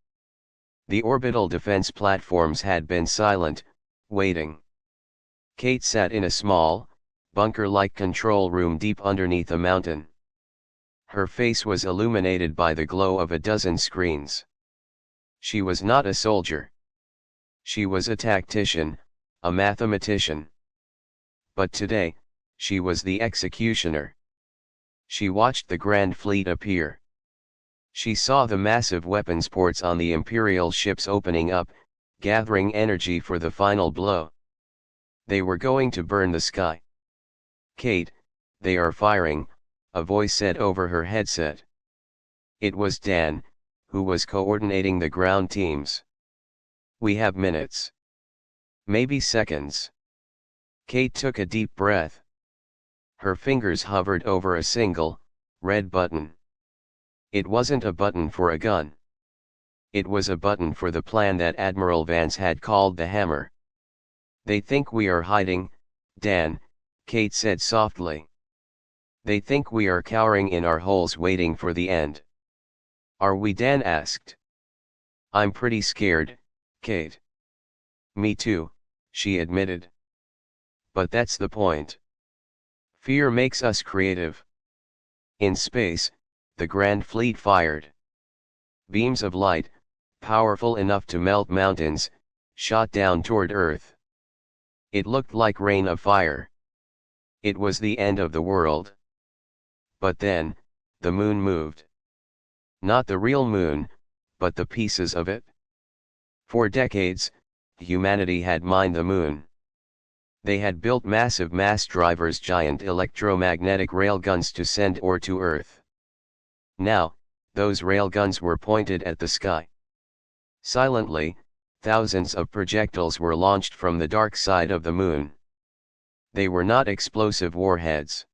The orbital defense platforms had been silent, waiting. Kate sat in a small, bunker-like control room deep underneath a mountain. Her face was illuminated by the glow of a dozen screens. She was not a soldier. She was a tactician, a mathematician. But today, she was the executioner. She watched the Grand Fleet appear. She saw the massive weapons ports on the Imperial ships opening up, gathering energy for the final blow. They were going to burn the sky. Kate, they are firing, a voice said over her headset. It was Dan, who was coordinating the ground teams. We have minutes. Maybe seconds. Kate took a deep breath. Her fingers hovered over a single, red button. It wasn't a button for a gun. It was a button for the plan that Admiral Vance had called the hammer. They think we are hiding, Dan, Kate said softly. They think we are cowering in our holes waiting for the end. Are we? Dan asked. I'm pretty scared, Kate. Me too, she admitted. But that's the point. Fear makes us creative. In space, the Grand Fleet fired. Beams of light, powerful enough to melt mountains, shot down toward Earth. It looked like rain of fire. It was the end of the world. But then, the moon moved. Not the real moon, but the pieces of it. For decades, humanity had mined the moon. They had built massive mass drivers, giant electromagnetic railguns to send ore to Earth. Now, those railguns were pointed at the sky. Silently, thousands of projectiles were launched from the dark side of the moon. They were not explosive warheads.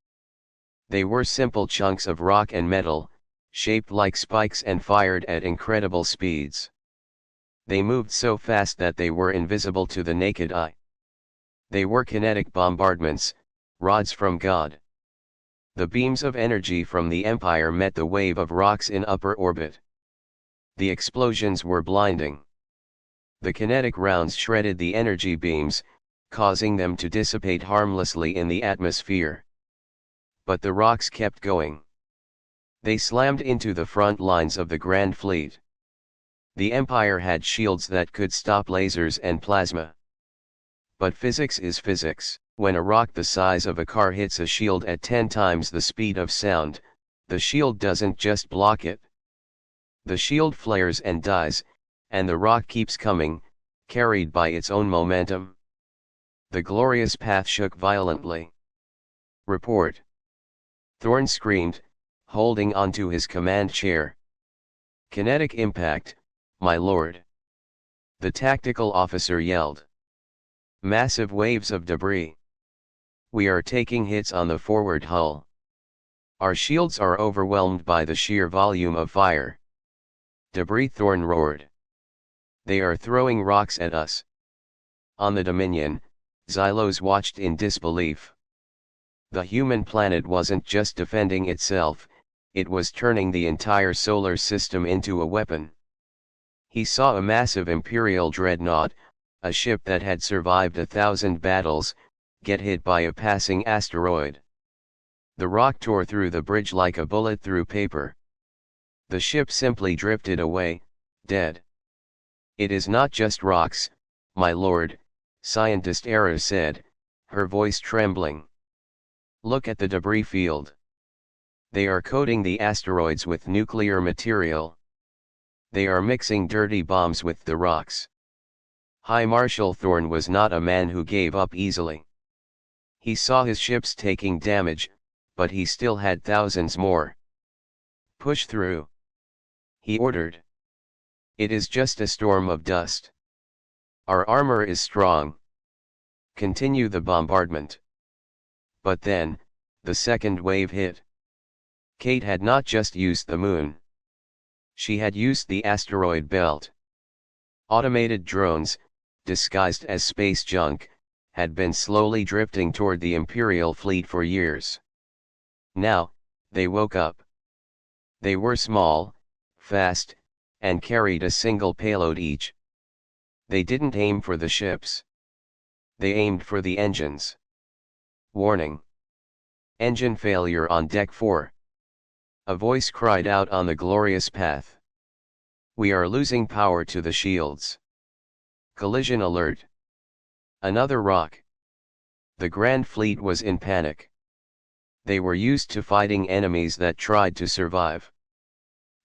They were simple chunks of rock and metal, shaped like spikes and fired at incredible speeds. They moved so fast that they were invisible to the naked eye. They were kinetic bombardments, rods from God. The beams of energy from the Empire met the wave of rocks in upper orbit. The explosions were blinding. The kinetic rounds shredded the energy beams, causing them to dissipate harmlessly in the atmosphere. But the rocks kept going. They slammed into the front lines of the Grand Fleet. The Empire had shields that could stop lasers and plasma. But physics is physics. When a rock the size of a car hits a shield at 10 times the speed of sound, the shield doesn't just block it. The shield flares and dies, and the rock keeps coming, carried by its own momentum. The glorious path shook violently. Report. Thorne screamed, holding onto his command chair. Kinetic impact, my lord. The tactical officer yelled. Massive waves of debris. We are taking hits on the forward hull. Our shields are overwhelmed by the sheer volume of fire. Debris, Thorne roared. They are throwing rocks at us. On the Dominion, Xylos watched in disbelief. The human planet wasn't just defending itself, it was turning the entire solar system into a weapon. He saw a massive Imperial dreadnought, a ship that had survived 1,000 battles, get hit by a passing asteroid. The rock tore through the bridge like a bullet through paper. The ship simply drifted away, dead. It is not just rocks, my lord, Scientist Era said, her voice trembling. Look at the debris field. They are coating the asteroids with nuclear material. They are mixing dirty bombs with the rocks. High Marshal Thorne was not a man who gave up easily. He saw his ships taking damage, but he still had thousands more. Push through, he ordered. It is just a storm of dust. Our armor is strong. Continue the bombardment. But then, the second wave hit. Kate had not just used the moon. She had used the asteroid belt. Automated drones, disguised as space junk, had been slowly drifting toward the Imperial fleet for years. Now, they woke up. They were small, fast, and carried a single payload each. They didn't aim for the ships. They aimed for the engines. Warning. Engine failure on Deck 4. A voice cried out on the glorious path. We are losing power to the shields. Collision alert. Another rock. The Grand Fleet was in panic. They were used to fighting enemies that tried to survive.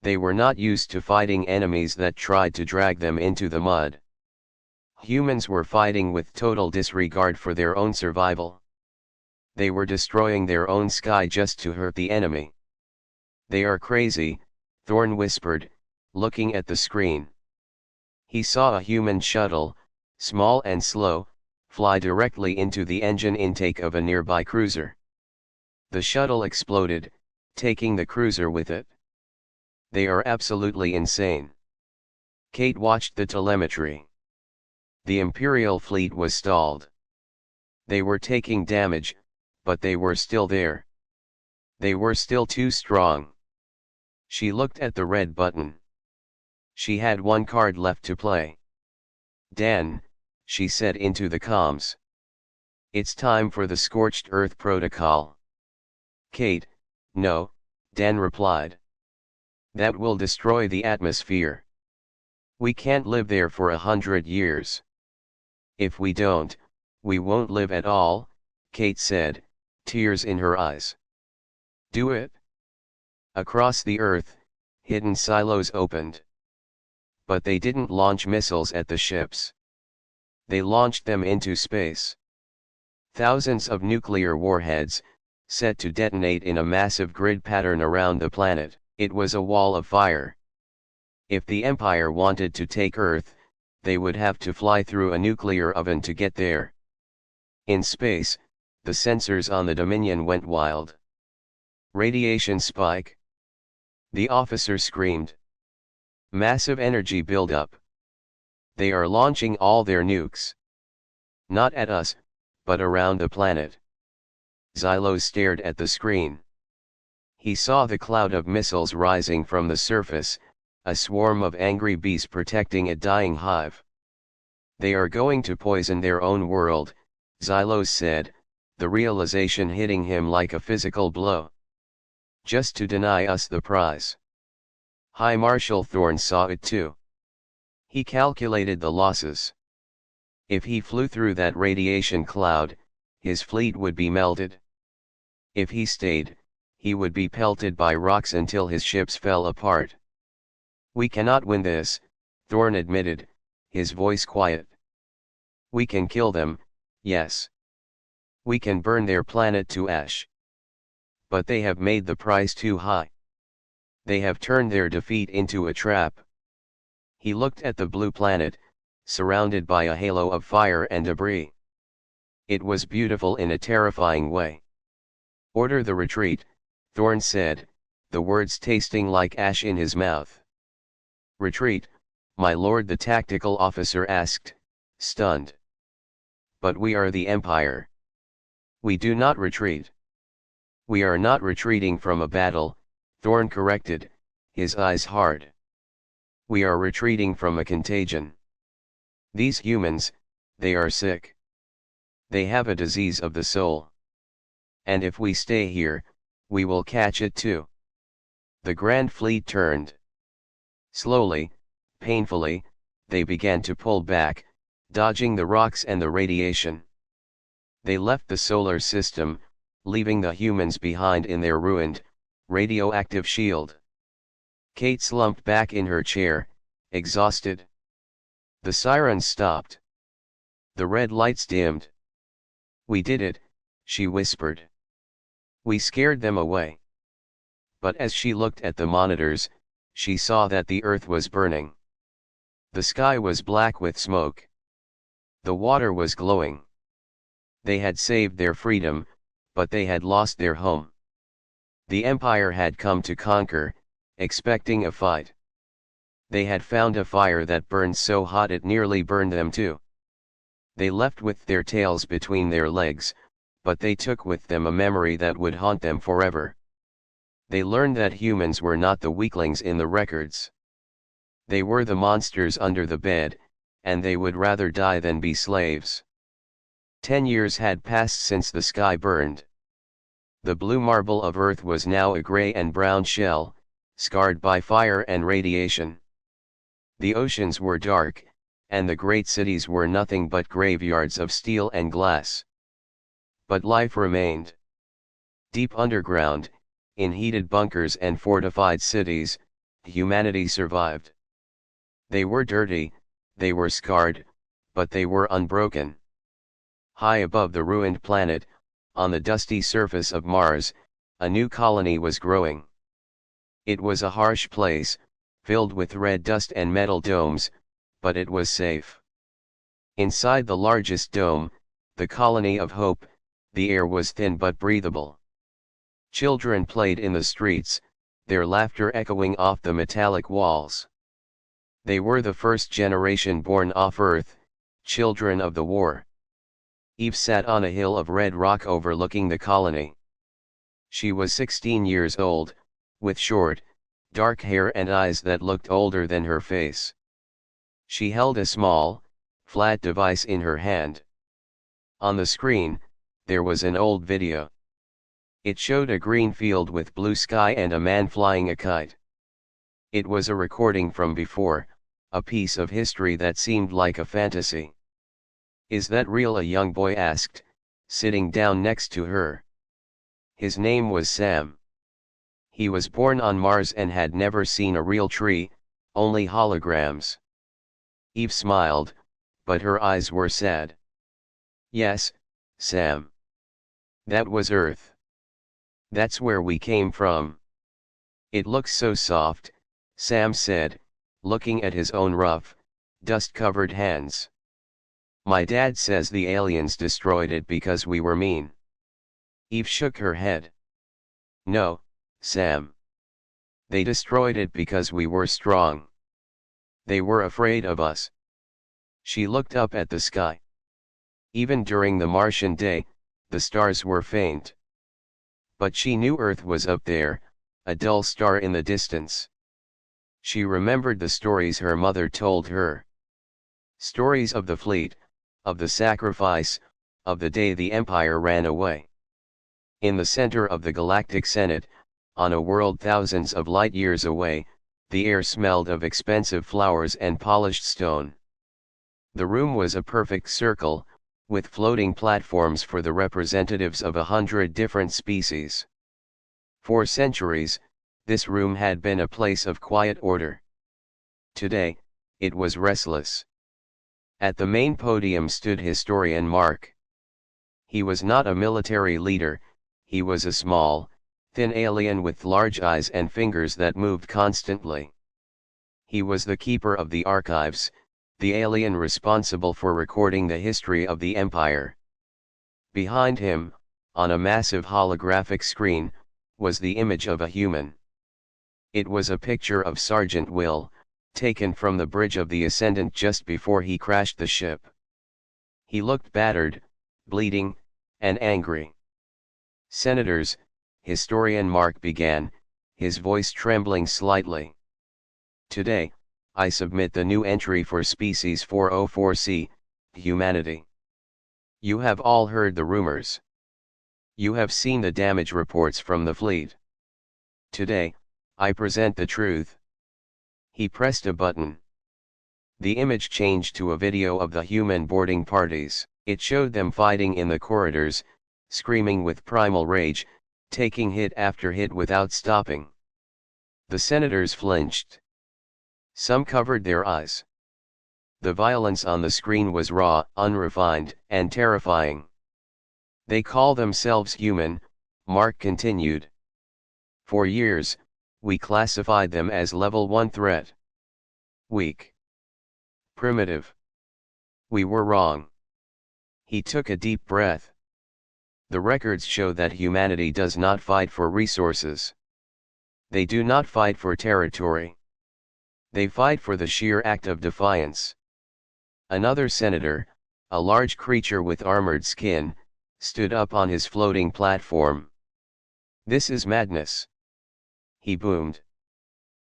They were not used to fighting enemies that tried to drag them into the mud. Humans were fighting with total disregard for their own survival. They were destroying their own sky just to hurt the enemy. They are crazy, Thorne whispered, looking at the screen. He saw a human shuttle, small and slow, fly directly into the engine intake of a nearby cruiser. The shuttle exploded, taking the cruiser with it. They are absolutely insane. Kate watched the telemetry. The Imperial fleet was stalled. They were taking damage, but they were still there. They were still too strong. She looked at the red button. She had one card left to play. Dan, she said into the comms. It's time for the Scorched Earth Protocol. Kate, no, Dan replied. That will destroy the atmosphere. We can't live there for 100 years. If we don't, we won't live at all, Kate said, tears in her eyes. Do it. Across the earth, hidden silos opened. But they didn't launch missiles at the ships. They launched them into space. Thousands of nuclear warheads, set to detonate in a massive grid pattern around the planet. It was a wall of fire. If the Empire wanted to take Earth, they would have to fly through a nuclear oven to get there. In space, the sensors on the Dominion went wild. Radiation spike. The officer screamed. Massive energy buildup. They are launching all their nukes. Not at us, but around the planet. Xylos stared at the screen. He saw the cloud of missiles rising from the surface, a swarm of angry bees protecting a dying hive. They are going to poison their own world, Xylos said, the realization hitting him like a physical blow. Just to deny us the prize. High Marshal Thorne saw it too. He calculated the losses. If he flew through that radiation cloud, his fleet would be melted. If he stayed, he would be pelted by rocks until his ships fell apart. We cannot win this, Thorne admitted, his voice quiet. We can kill them, yes. We can burn their planet to ash. But they have made the price too high. They have turned their defeat into a trap. He looked at the blue planet, surrounded by a halo of fire and debris. It was beautiful in a terrifying way. Order the retreat, Thorne said, the words tasting like ash in his mouth. Retreat, my lord, the tactical officer asked, stunned. But we are the Empire. We do not retreat. We are not retreating from a battle, Thorne corrected, his eyes hard. We are retreating from a contagion. These humans, they are sick. They have a disease of the soul. And if we stay here, we will catch it too. The Grand Fleet turned. Slowly, painfully, they began to pull back, dodging the rocks and the radiation. They left the solar system, leaving the humans behind in their ruined, radioactive shield. Kate slumped back in her chair, exhausted. The sirens stopped. The red lights dimmed. We did it, she whispered. We scared them away. But as she looked at the monitors, she saw that the earth was burning. The sky was black with smoke. The water was glowing. They had saved their freedom, but they had lost their home. The Empire had come to conquer, expecting a fight. They had found a fire that burned so hot it nearly burned them too. They left with their tails between their legs, but they took with them a memory that would haunt them forever. They learned that humans were not the weaklings in the records. They were the monsters under the bed, and they would rather die than be slaves. 10 years had passed since the sky burned. The blue marble of Earth was now a gray and brown shell, scarred by fire and radiation. The oceans were dark, and the great cities were nothing but graveyards of steel and glass. But life remained. Deep underground, in heated bunkers and fortified cities, humanity survived. They were dirty, they were scarred, but they were unbroken. High above the ruined planet, on the dusty surface of Mars, a new colony was growing. It was a harsh place, filled with red dust and metal domes, but it was safe. Inside the largest dome, the colony of Hope, the air was thin but breathable. Children played in the streets, their laughter echoing off the metallic walls. They were the first generation born off Earth, children of the war. Eve sat on a hill of red rock overlooking the colony. She was 16 years old, with short, dark hair and eyes that looked older than her face. She held a small, flat device in her hand. On the screen, there was an old video. It showed a green field with blue sky and a man flying a kite. It was a recording from before, a piece of history that seemed like a fantasy. Is that real? A young boy asked, sitting down next to her. His name was Sam. He was born on Mars and had never seen a real tree, only holograms. Eve smiled, but her eyes were sad. Yes, Sam. That was Earth. That's where we came from. It looks so soft, Sam said, looking at his own rough, dust-covered hands. My dad says the aliens destroyed it because we were mean. Eve shook her head. No, Sam. They destroyed it because we were strong. They were afraid of us. She looked up at the sky. Even during the Martian day, the stars were faint. But she knew Earth was up there, a dull star in the distance. She remembered the stories her mother told her. Stories of the fleet, of the sacrifice, of the day the Empire ran away. In the center of the Galactic Senate, on a world thousands of light years away, the air smelled of expensive flowers and polished stone. The room was a perfect circle, with floating platforms for the representatives of 100 different species. For centuries, this room had been a place of quiet order. Today, it was restless. At the main podium stood historian Mark. He was not a military leader, he was a small, thin alien with large eyes and fingers that moved constantly. He was the keeper of the archives, the alien responsible for recording the history of the Empire. Behind him, on a massive holographic screen, was the image of a human. It was a picture of Sergeant Will, taken from the bridge of the Ascendant just before he crashed the ship. He looked battered, bleeding, and angry. Senators, historian Mark began, his voice trembling slightly. Today, I submit the new entry for Species 404C, Humanity. You have all heard the rumors. You have seen the damage reports from the fleet. Today, I present the truth. He pressed a button. The image changed to a video of the human boarding parties. It showed them fighting in the corridors, screaming with primal rage, taking hit after hit without stopping. The senators flinched. Some covered their eyes. The violence on the screen was raw, unrefined, and terrifying. They call themselves human, Mark continued. For years, we classified them as level 1 threat. Weak. Primitive. We were wrong. He took a deep breath. The records show that humanity does not fight for resources. They do not fight for territory. They fight for the sheer act of defiance. Another senator, a large creature with armored skin, stood up on his floating platform. This is madness. He boomed.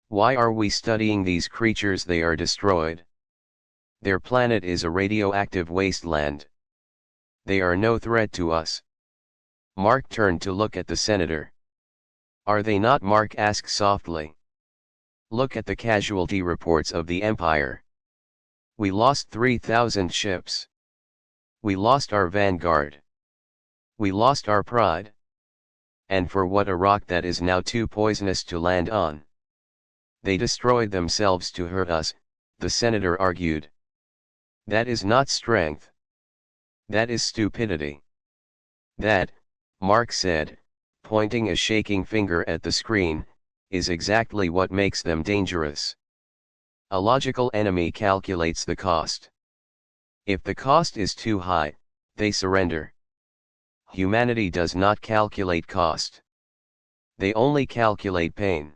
Why are we studying these creatures? They are destroyed. Their planet is a radioactive wasteland. They are no threat to us. Mark turned to look at the senator. Are they not? Mark asked softly. Look at the casualty reports of the Empire. We lost 3,000 ships. We lost our vanguard. We lost our pride. And for what? A rock that is now too poisonous to land on. They destroyed themselves to hurt us, the senator argued. That is not strength. That is stupidity. That, Mark said, pointing a shaking finger at the screen, is exactly what makes them dangerous. A logical enemy calculates the cost. If the cost is too high, they surrender. Humanity does not calculate cost. They only calculate pain.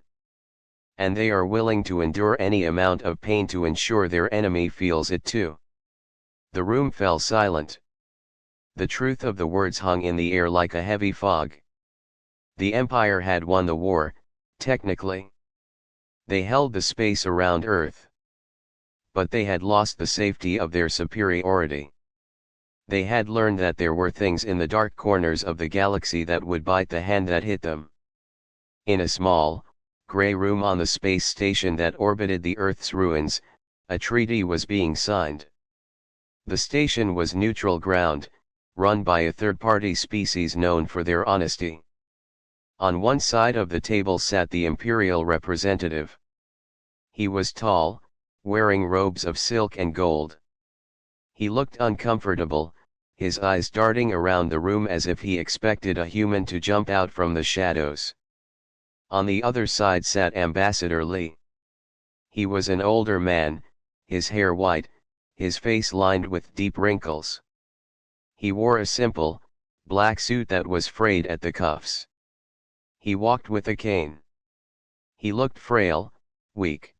And they are willing to endure any amount of pain to ensure their enemy feels it too. The room fell silent. The truth of the words hung in the air like a heavy fog. The Empire had won the war, technically. They held the space around Earth. But they had lost the safety of their superiority. They had learned that there were things in the dark corners of the galaxy that would bite the hand that hit them. In a small, gray room on the space station that orbited the Earth's ruins, a treaty was being signed. The station was neutral ground, run by a third-party species known for their honesty. On one side of the table sat the imperial representative. He was tall, wearing robes of silk and gold. He looked uncomfortable, his eyes darting around the room as if he expected a human to jump out from the shadows. On the other side sat Ambassador Lee. He was an older man, his hair white, his face lined with deep wrinkles. He wore a simple, black suit that was frayed at the cuffs. He walked with a cane. He looked frail, weak.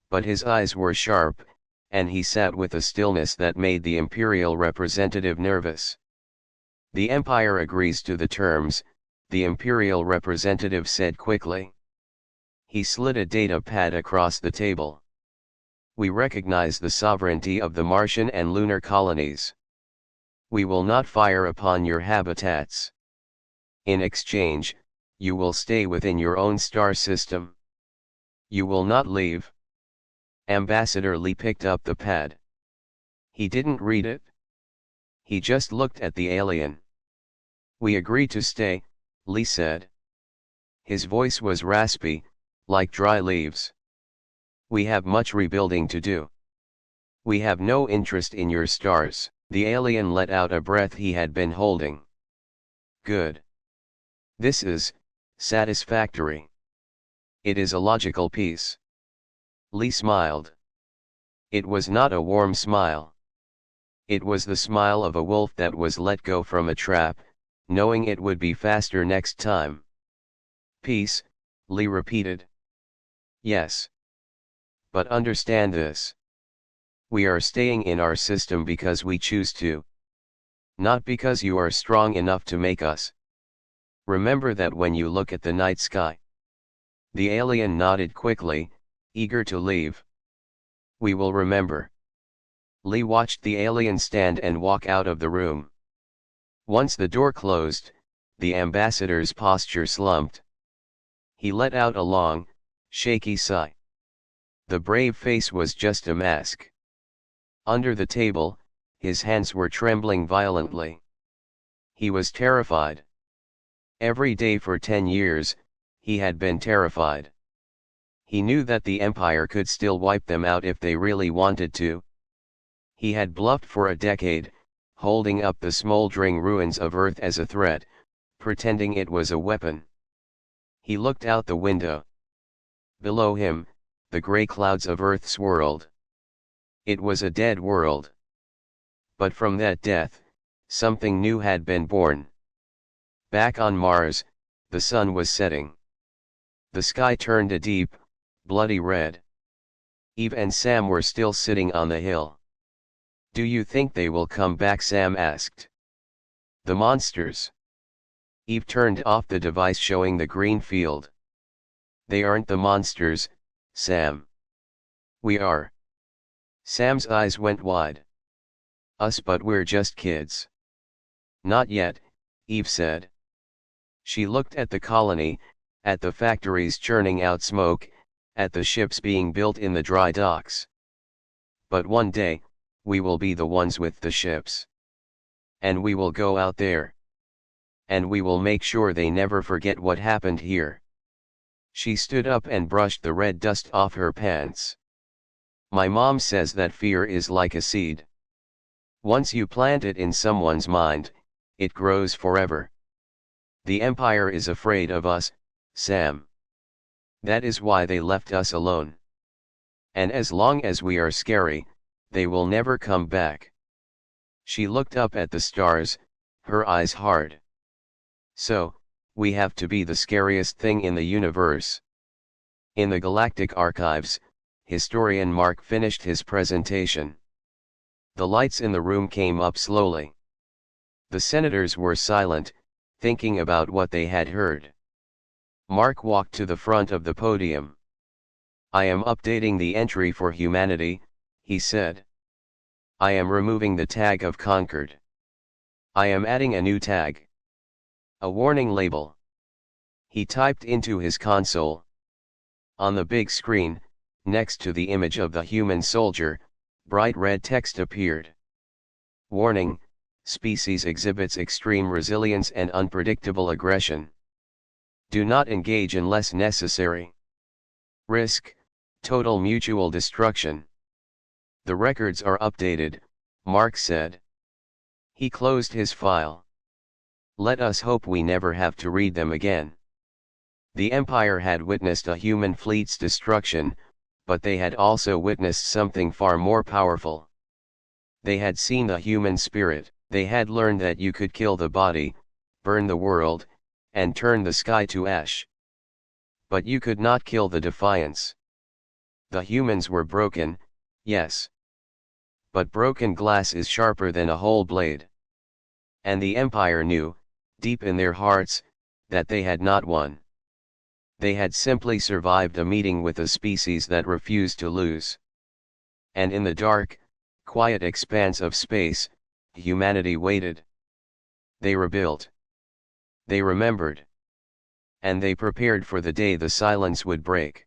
But his eyes were sharp, and he sat with a stillness that made the imperial representative nervous. "The Empire agrees to the terms," the imperial representative said quickly. He slid a data pad across the table. "We recognize the sovereignty of the Martian and lunar colonies. We will not fire upon your habitats. In exchange, you will stay within your own star system. You will not leave." Ambassador Lee picked up the pad. He didn't read it. He just looked at the alien. "We agree to stay," Lee said. His voice was raspy, like dry leaves. "We have much rebuilding to do. We have no interest in your stars." The alien let out a breath he had been holding. "Good. This is satisfactory. It is a logical piece." Lee smiled. It was not a warm smile. It was the smile of a wolf that was let go from a trap, knowing it would be faster next time. "Peace," Lee repeated. "Yes. But understand this. We are staying in our system because we choose to. Not because you are strong enough to make us. Remember that when you look at the night sky." The alien nodded quickly, eager to leave. "We will remember." Lee watched the alien stand and walk out of the room. Once the door closed, the ambassador's posture slumped. He let out a long, shaky sigh. The brave face was just a mask. Under the table, his hands were trembling violently. He was terrified. Every day for 10 years, he had been terrified. He knew that the Empire could still wipe them out if they really wanted to. He had bluffed for a decade, holding up the smoldering ruins of Earth as a threat, pretending it was a weapon. He looked out the window. Below him, the gray clouds of Earth swirled. It was a dead world. But from that death, something new had been born. Back on Mars, the sun was setting. The sky turned a deep, bloody red. Eve and Sam were still sitting on the hill. "Do you think they will come back?" Sam asked. "The monsters." Eve turned off the device showing the green field. "They aren't the monsters, Sam. We are." Sam's eyes went wide. "Us, but we're just kids." "Not yet," Eve said. She looked at the colony, at the factories churning out smoke, at the ships being built in the dry docks. "But one day, we will be the ones with the ships. And we will go out there. And we will make sure they never forget what happened here." She stood up and brushed the red dust off her pants. "My mom says that fear is like a seed. Once you plant it in someone's mind, it grows forever. The Empire is afraid of us, Sam. That is why they left us alone. And as long as we are scary, they will never come back." She looked up at the stars, her eyes hard. "So, we have to be the scariest thing in the universe." In the Galactic Archives, historian Mark finished his presentation. The lights in the room came up slowly. The senators were silent, thinking about what they had heard. Mark walked to the front of the podium. "I am updating the entry for humanity," he said. "I am removing the tag of conquered. I am adding a new tag. A warning label." He typed into his console. On the big screen, next to the image of the human soldier, bright red text appeared. "Warning, species exhibits extreme resilience and unpredictable aggression. Do not engage unless necessary. Risk, total mutual destruction." The records are updated, Marx said. He closed his file. Let us hope we never have to read them again. The Empire had witnessed a human fleet's destruction, but they had also witnessed something far more powerful. They had seen the human spirit. They had learned that you could kill the body, burn the world, and turn the sky to ash. But you could not kill the defiance. The humans were broken, yes. But broken glass is sharper than a whole blade. And the Empire knew, deep in their hearts, that they had not won. They had simply survived a meeting with a species that refused to lose. And in the dark, quiet expanse of space, humanity waited. They rebuilt. They remembered. And they prepared for the day the silence would break.